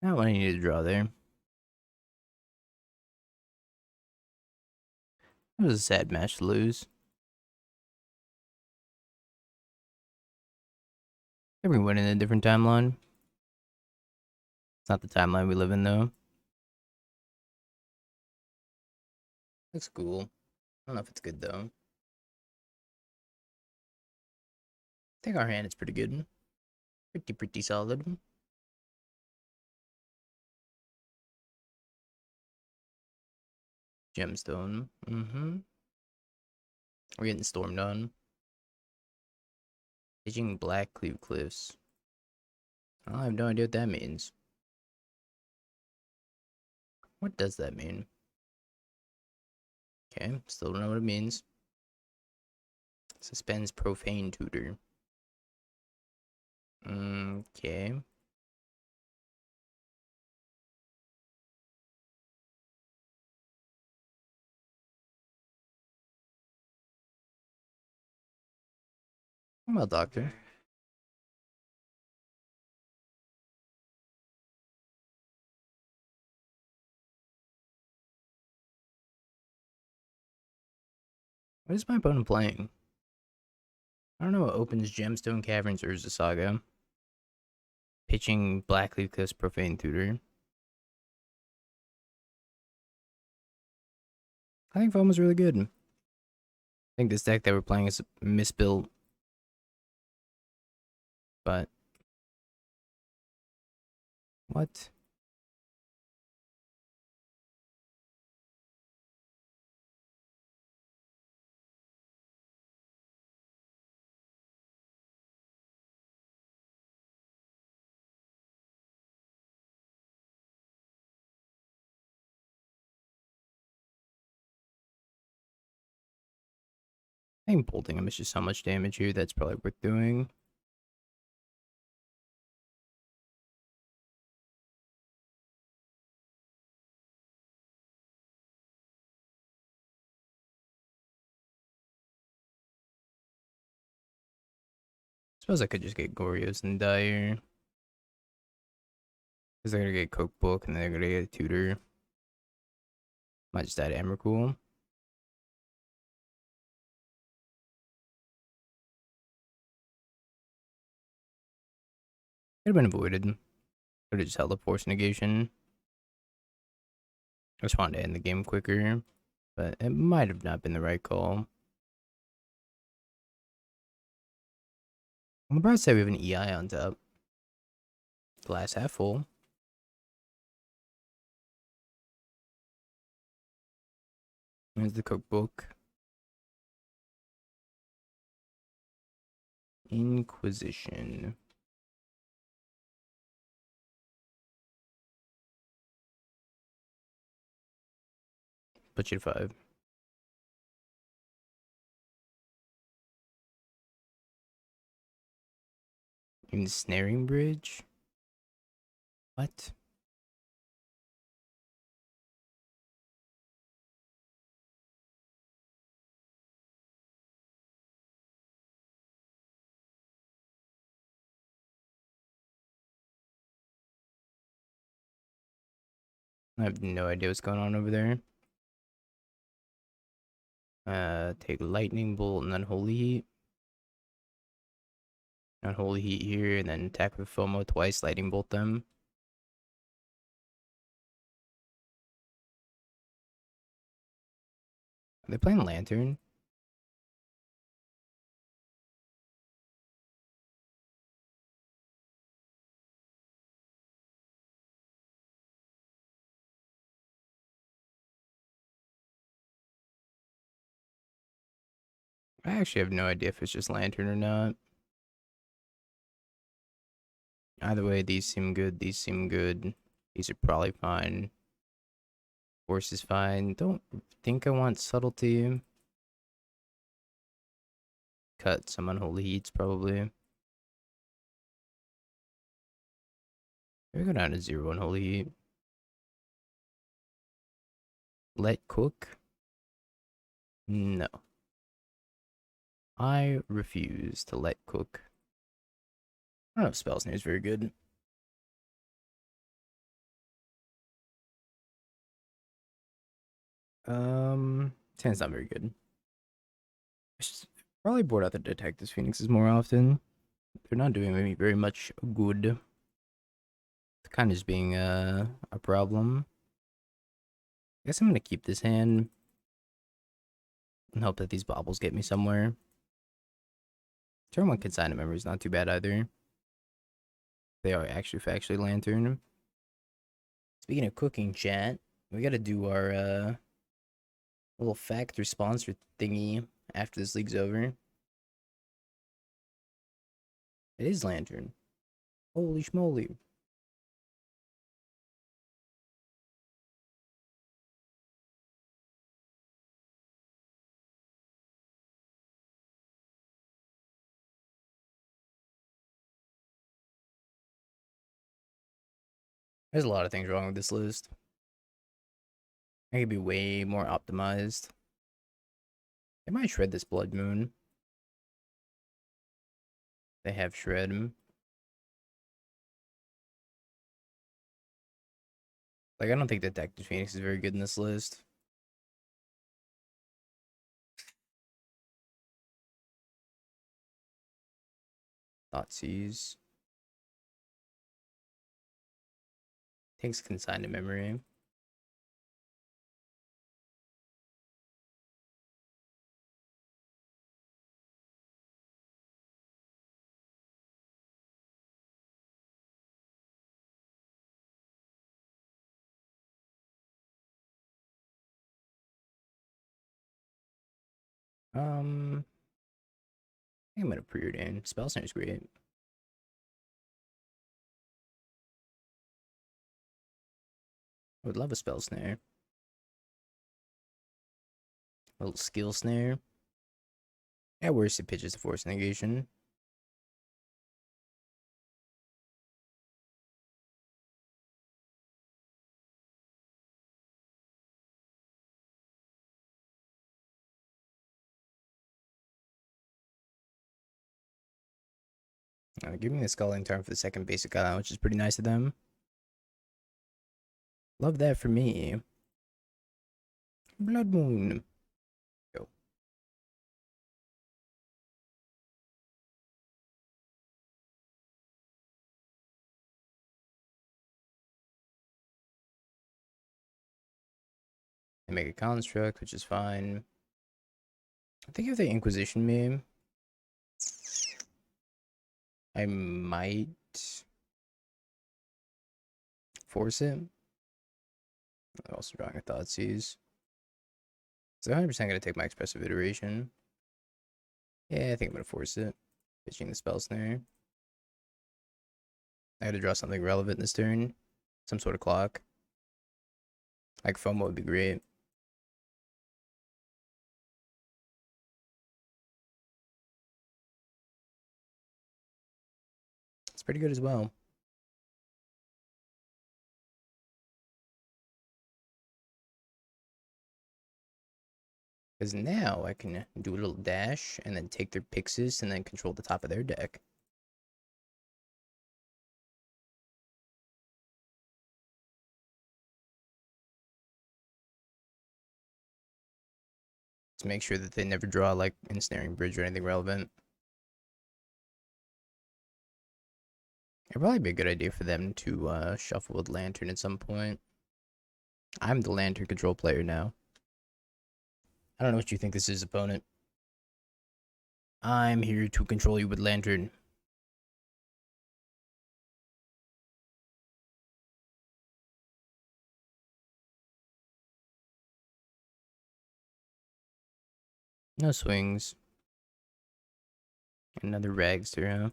Not what I needed to draw there. It was a sad match to lose. Every win in a different timeline. It's not the timeline we live in, though. Looks cool. I don't know if it's good, though. I think our hand is pretty good. Pretty solid. Gemstone. We're getting stormed on. Pitching Black Cleave Cliffs. I have no idea what that means. What does that mean? Okay, still don't know what it means. Suspends Profane Tutor. Okay. Well, Doctor. What is my opponent playing? I don't know what opens Gemstone Caverns or Saga. Pitching Black Leaf Cliffs Profane Tutor. I think FOMO's really good. I think this deck that we're playing is misbuilt. But what? I think bolting him is just so much damage here that's probably worth doing. Suppose I could just get Gorios and die here. Because they're gonna get Cookbook and they're gonna get a Tutor. Might just die to Emrakul. Could have been avoided. Could have just held a Force Negation. I just wanted to end the game quicker. But it might have not been the right call. I'm about to say we have an EI on top. Glass half full. Here's the cookbook. Inquisition. Put you to 5. Ensnaring Bridge? What? I have no idea what's going on over there. Take Lightning Bolt and then Holy Heat. Unholy Heat here, and then attack with FOMO twice, Lightning Bolt them. Are they playing Lantern? I actually have no idea if it's just Lantern or not. Either way, these seem good. These seem good. These are probably fine. Force is fine. Don't think I want Subtlety. Cut some Unholy Heats, probably. Maybe go down to 0 Unholy Heat. Let Cook? No. I refuse to let Cook. I don't know if Spell Snare is very good. Ten's not very good. I should probably board out the Detectives Phoenixes more often. They're not doing me very much good. It's kind of just being a problem. I guess I'm gonna keep this hand and hope that these baubles get me somewhere. Turn 1 Consignment Memory is not too bad either. They are actually factually Lantern. Speaking of cooking, chat, we gotta do our little factory sponsor thingy after this league's over. It is Lantern. Holy schmoly. There's a lot of things wrong with this list. I could be way more optimized. They might shred this Blood Moon. They have shred. Like, I don't think Detective Phoenix is very good in this list. Thoughtseize. Takes Consigned Memory. I think I'm gonna preordain. Spell Snare's great. I would love a Spell Snare. A little Skill Snare. At worst, it pitches the Force Negation. Give me the Sculling turn for the second basic island, which is pretty nice of them. Love that for me. Blood Moon. Go. They make a construct, which is fine. I think if they Inquisition me, I might force it. I'm also drawing a Thoughtseize. So 100% going to take my Expressive Iteration. Yeah, I think I'm going to force it. Pitching the Spell Snare. I got to draw something relevant this turn. Some sort of clock. Like FOMO would be great. pretty good as well. Because now I can do a little dash and then take their Pixis and then control the top of their deck. To make sure that they never draw like Ensnaring Bridge or anything relevant. It'd probably be a good idea for them to shuffle with Lantern at some point. I'm the Lantern control player now. I don't know what you think this is, opponent. I'm here to control you with Lantern. No swings. Another Ragster, huh?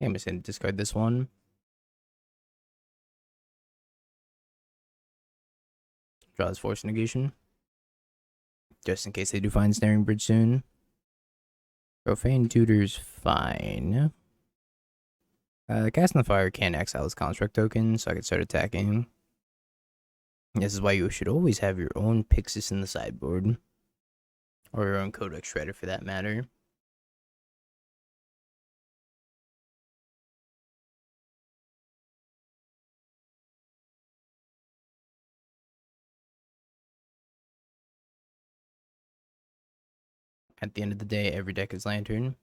I'm just gonna discard this one. Draw this Force Negation. Just in case they do find Snaring Bridge soon. Profane Tutor's fine. Cast on the Fire can't exile this Construct token, so I can start attacking. This is why you should always have your own Pixis in the sideboard. Or your own Codex Shredder for that matter. At the end of the day, every deck is Lantern.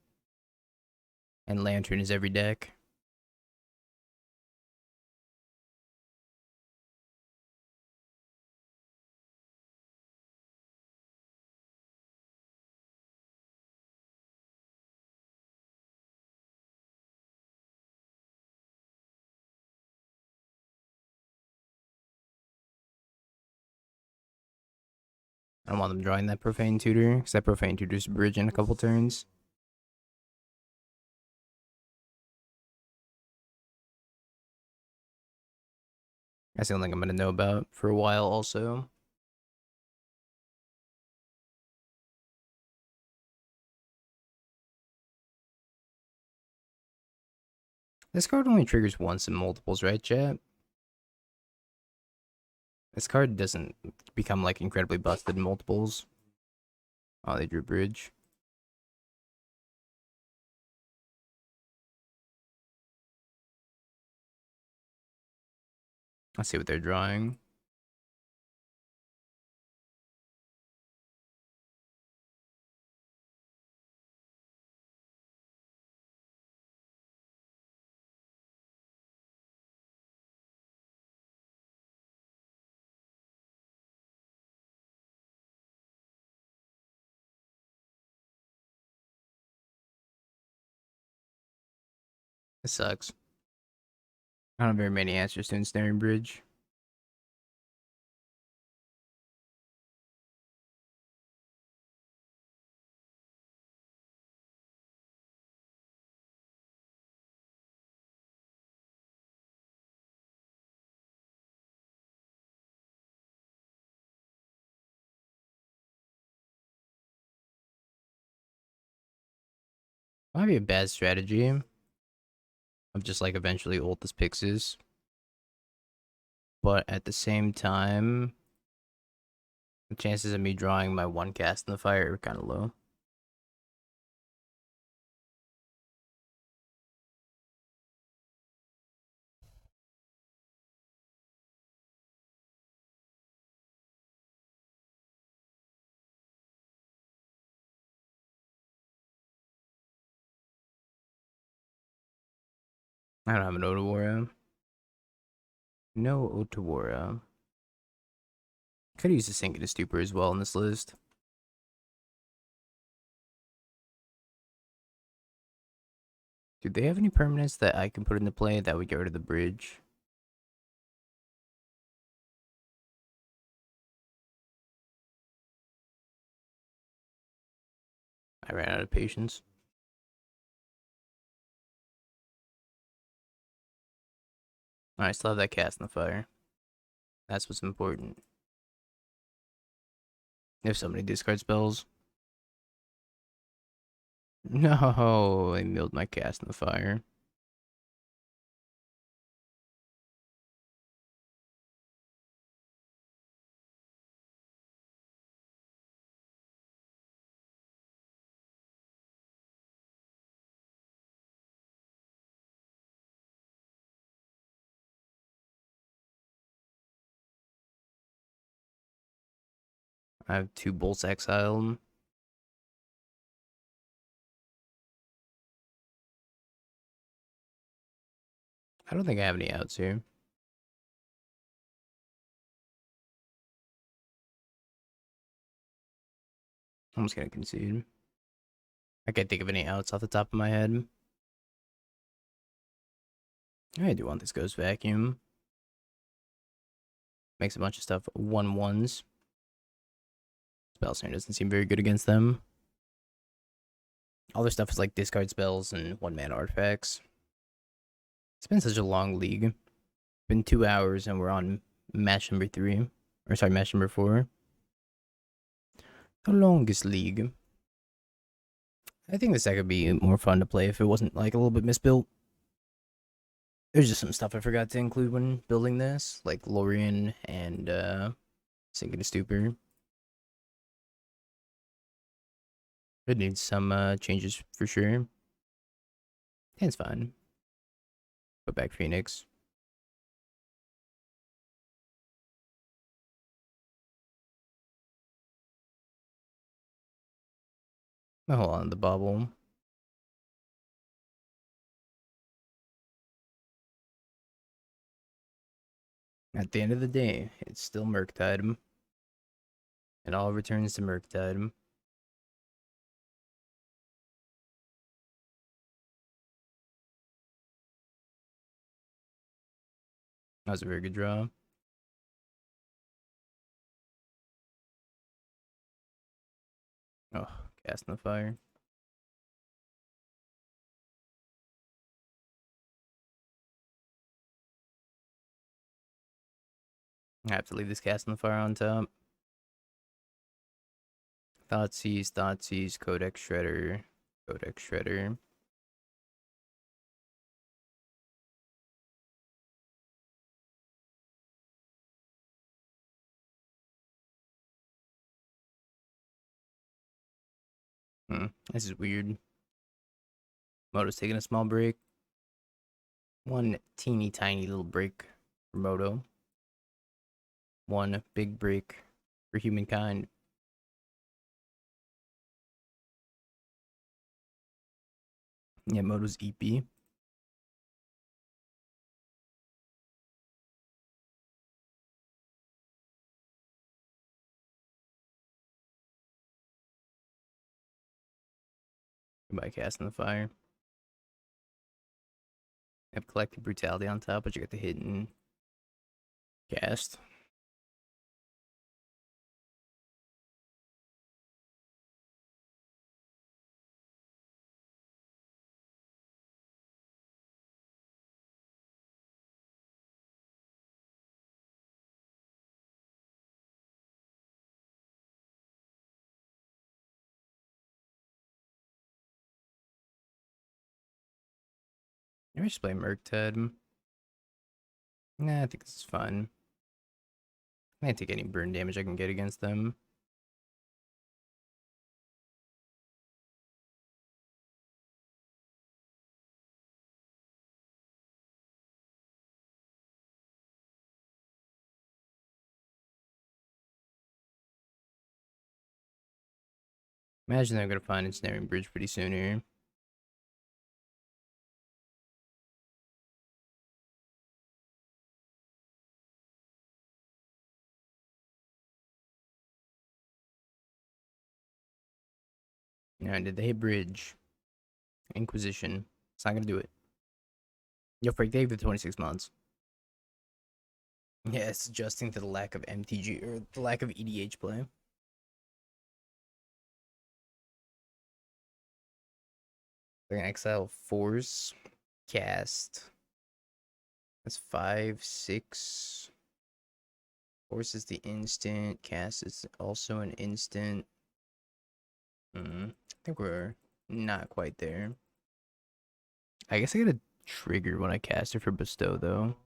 And Lantern is every deck. I don't want them drawing that Profane Tutor, because that Profane Tutor's bridge in a couple turns. That's the only thing I'm going to know about for a while also. This card only triggers once in multiples, right, chat? This card doesn't become, like, incredibly busted in multiples. Oh, they drew bridge. Let's see what they're drawing. It sucks. I don't have very many answers to Ensnaring Bridge. Might be a bad strategy of just like eventually ult this Pixis. But at the same time, the chances of me drawing my one cast in the fire are kind of low. I don't have an Otawara. No Otawara. Could use a Sink to Stupor as well in this list. Do they have any permanents that I can put into play that would get rid of the bridge? I ran out of patience. I still have that cast in the fire. That's what's important. There's so many discard spells. No, I milled my cast in the fire. I have 2 bolts exiled. I don't think I have any outs here. I'm just gonna concede. I can't think of any outs off the top of my head. I do want this Ghost Vacuum. Makes a bunch of stuff 1/1s. Spellslinger doesn't seem very good against them. All their stuff is like discard spells and 1-mana artifacts. It's been such a long league. It's been 2 hours and we're on match number 3. Or sorry, match number 4. The longest league. I think this deck would be more fun to play if it wasn't like a little bit misbuilt. There's just some stuff I forgot to include when building this, like Lorien and Sinking a Stupor. It needs some changes for sure. It's fine. Put back Phoenix. I'll hold on the bubble. At the end of the day, it's still Murktide. It all returns to Murktide. That was a very good draw. Oh, cast in the fire. I have to leave this cast in the fire on top. Thoughtseize, Codex Shredder, Codex Shredder. This is weird. Moto's taking a small break. One teeny tiny little break for Moto. One big break for humankind. Yeah, Moto's EP. Goodbye, cast in the fire. I have collective brutality on top, but you get the hit and cast. I just play Murktide. Nah, I think this is fine. I can't take any burn damage I can get against them. Imagine they're gonna find Ensnaring Bridge pretty soon here. Yeah, did they hit Bridge? Inquisition. It's not gonna do it. Yo, Frank, they have 26 months. Yeah, it's adjusting to the lack of MTG or the lack of EDH play. They're gonna exile Force, cast. That's 5, 6. Force is the instant. Cast is also an instant. I think we're not quite there. I guess I get a trigger when I cast it for Bestow, though.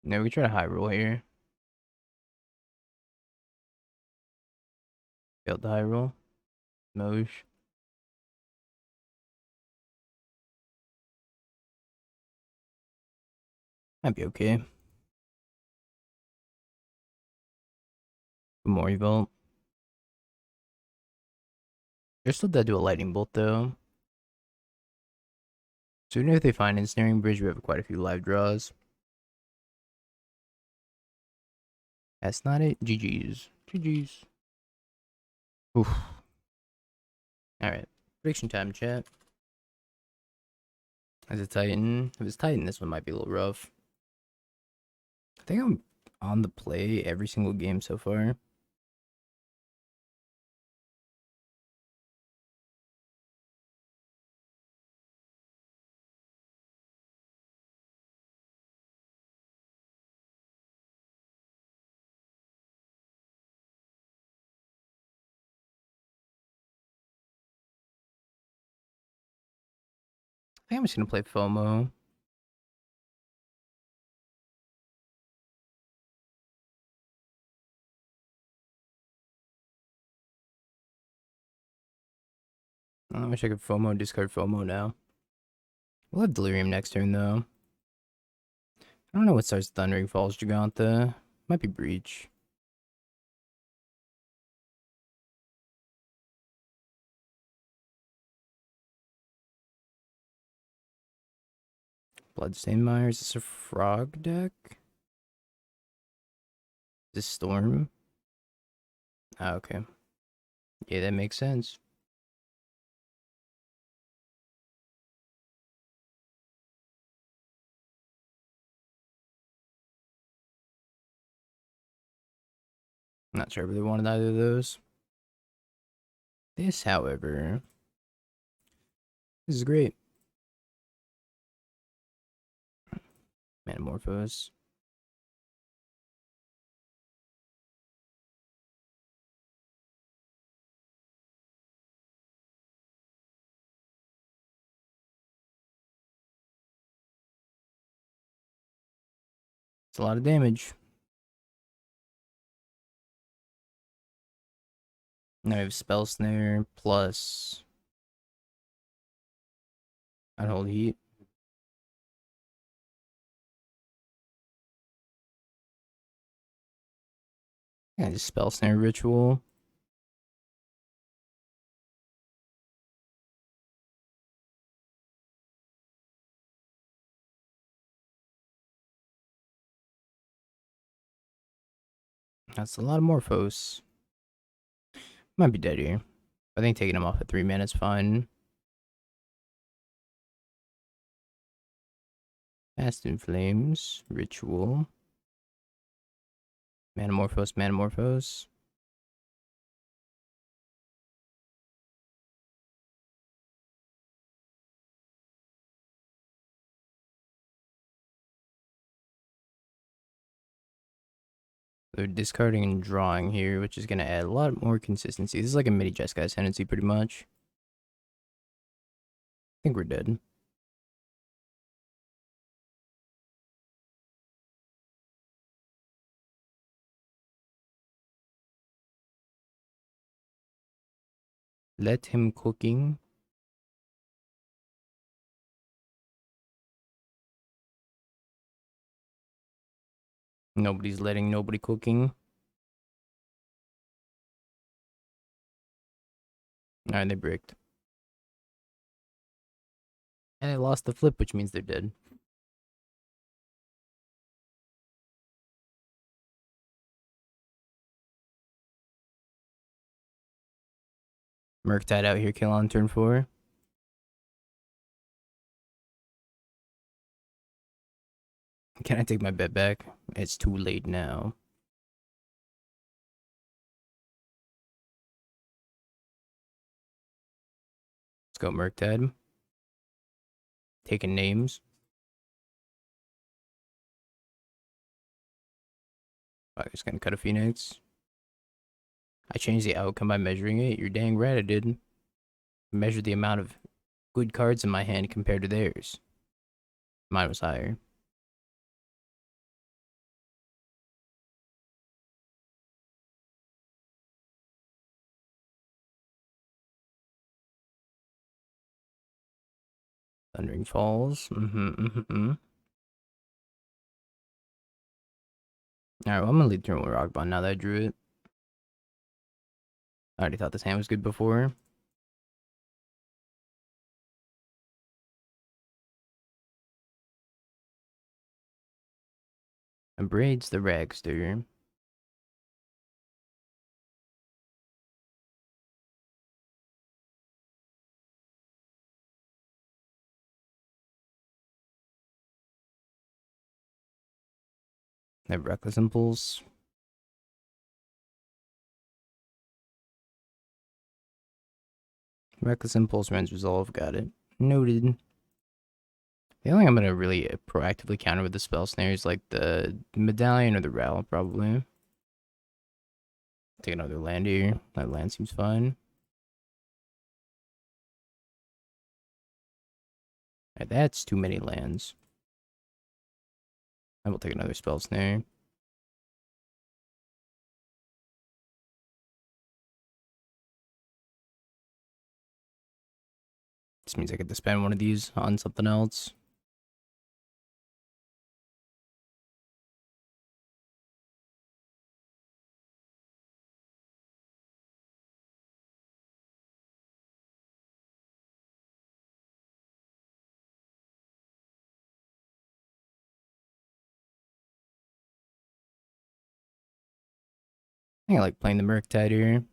No, we try to high roll here. Failed the high roll. Moj. Might be okay. More Evolt. They're still dead to a lightning bolt, though. So even if they find Ensnaring Bridge, we have quite a few live draws. That's not it. GG's. GG's. Oof. Alright. Prediction time, chat. As a Titan. If it's Titan, this one might be a little rough. I think I'm on the play every single game so far. I think I'm just gonna play FOMO. I wish I could FOMO, discard FOMO now. We'll have Delirium next turn, though. I don't know what starts Thundering Falls Giganta. Might be Breach. Bloodstained Mires. Is this a frog deck? Is this Storm? Ah, okay. Yeah, that makes sense. I'm not sure I really wanted either of those. This, however, this is great. Metamorphose. It's a lot of damage. Now we have Spell Snare plus Unholy Heat. And just Spell Snare Ritual. That's a lot of Morphos. Might be dead here. I think taking him off at 3 mana is fine. Fast in Flames. Ritual. Manamorphose, Manamorphose. They're discarding and drawing here, which is going to add a lot more consistency. This is like a mini Jeskai tendency, pretty much. I think we're dead. Let him cooking. Nobody's letting nobody cooking. Alright, they bricked. And they lost the flip, which means they're dead. Murktide out here, kill on turn 4. Can I take my bet back? It's too late now. Let's go Murktide. Taking names. I just gonna cut a Phoenix. I changed the outcome by measuring it. You're dang right I did. Measured the amount of good cards in my hand compared to theirs. Mine was higher. Thundering Falls. Alright, well, I'm gonna lead through with Rock Bond now that I drew it. I already thought this hand was good before. And Braids the Ragster. I have Reckless Impulse. Reckless Impulse, Rends Resolve, got it. Noted. The only thing I'm gonna really proactively counter with the Spell Snare is like the Medallion or the Ral, probably. Take another land here. That land seems fine. Alright, that's too many lands. I will take another Spell Snare. This means I get to spend one of these on something else. I think I like playing the Murktide here.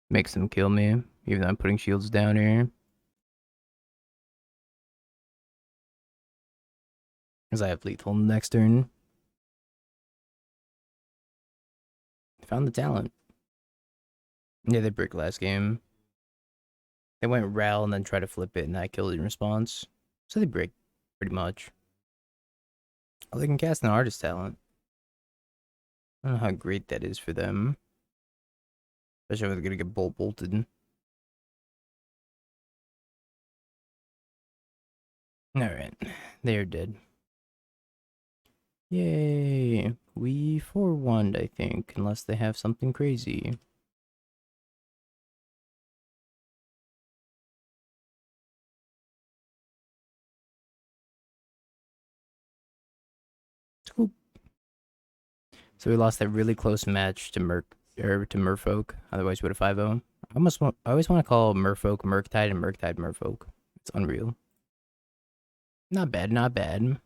Makes them kill me, even though I'm putting shields down here. Because I have lethal next turn. Found the talent. Yeah, they bricked last game. They went Ral and then tried to flip it, and I killed it in response. So they brick, pretty much. Oh, they can cast an artist talent. I don't know how great that is for them. Especially if they're gonna get bolted. Alright, they're dead. Yay! We 4-1'd, I think, unless they have something crazy. Cool. So we lost that really close match to Merfolk. Otherwise, we would have 5-0. I always want to call Merfolk Murktide and Murktide Merfolk. It's unreal. Not bad, not bad.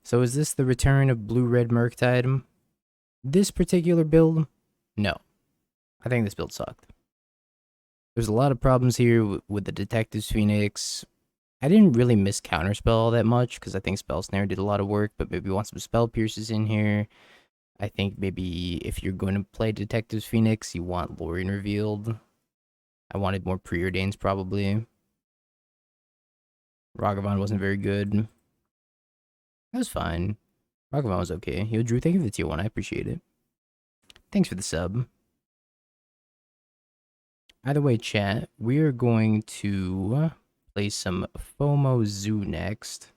So is this the return of blue-red Murktide? This particular build? No. I think this build sucked. There's a lot of problems here with the Detective's Phoenix. I didn't really miss Counterspell all that much because I think Spell Snare did a lot of work, but maybe we want some Spell Pierces in here. I think maybe if you're going to play Detective's Phoenix, you want Lorien Revealed. I wanted more Preordains probably. Ragavan wasn't very good. That was fine. Ragavan was okay. Yo, Drew, thank you for the tier 1. I appreciate it. Thanks for the sub. Either way, chat, we are going to play some FOMO Zoo next.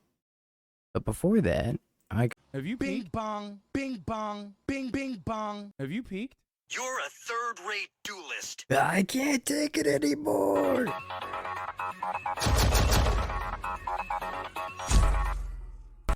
But before that, Have you Bing peeked? bong, bing bong, bing bing bong. Have you peeked? You're a third-rate duelist. I can't take it anymore.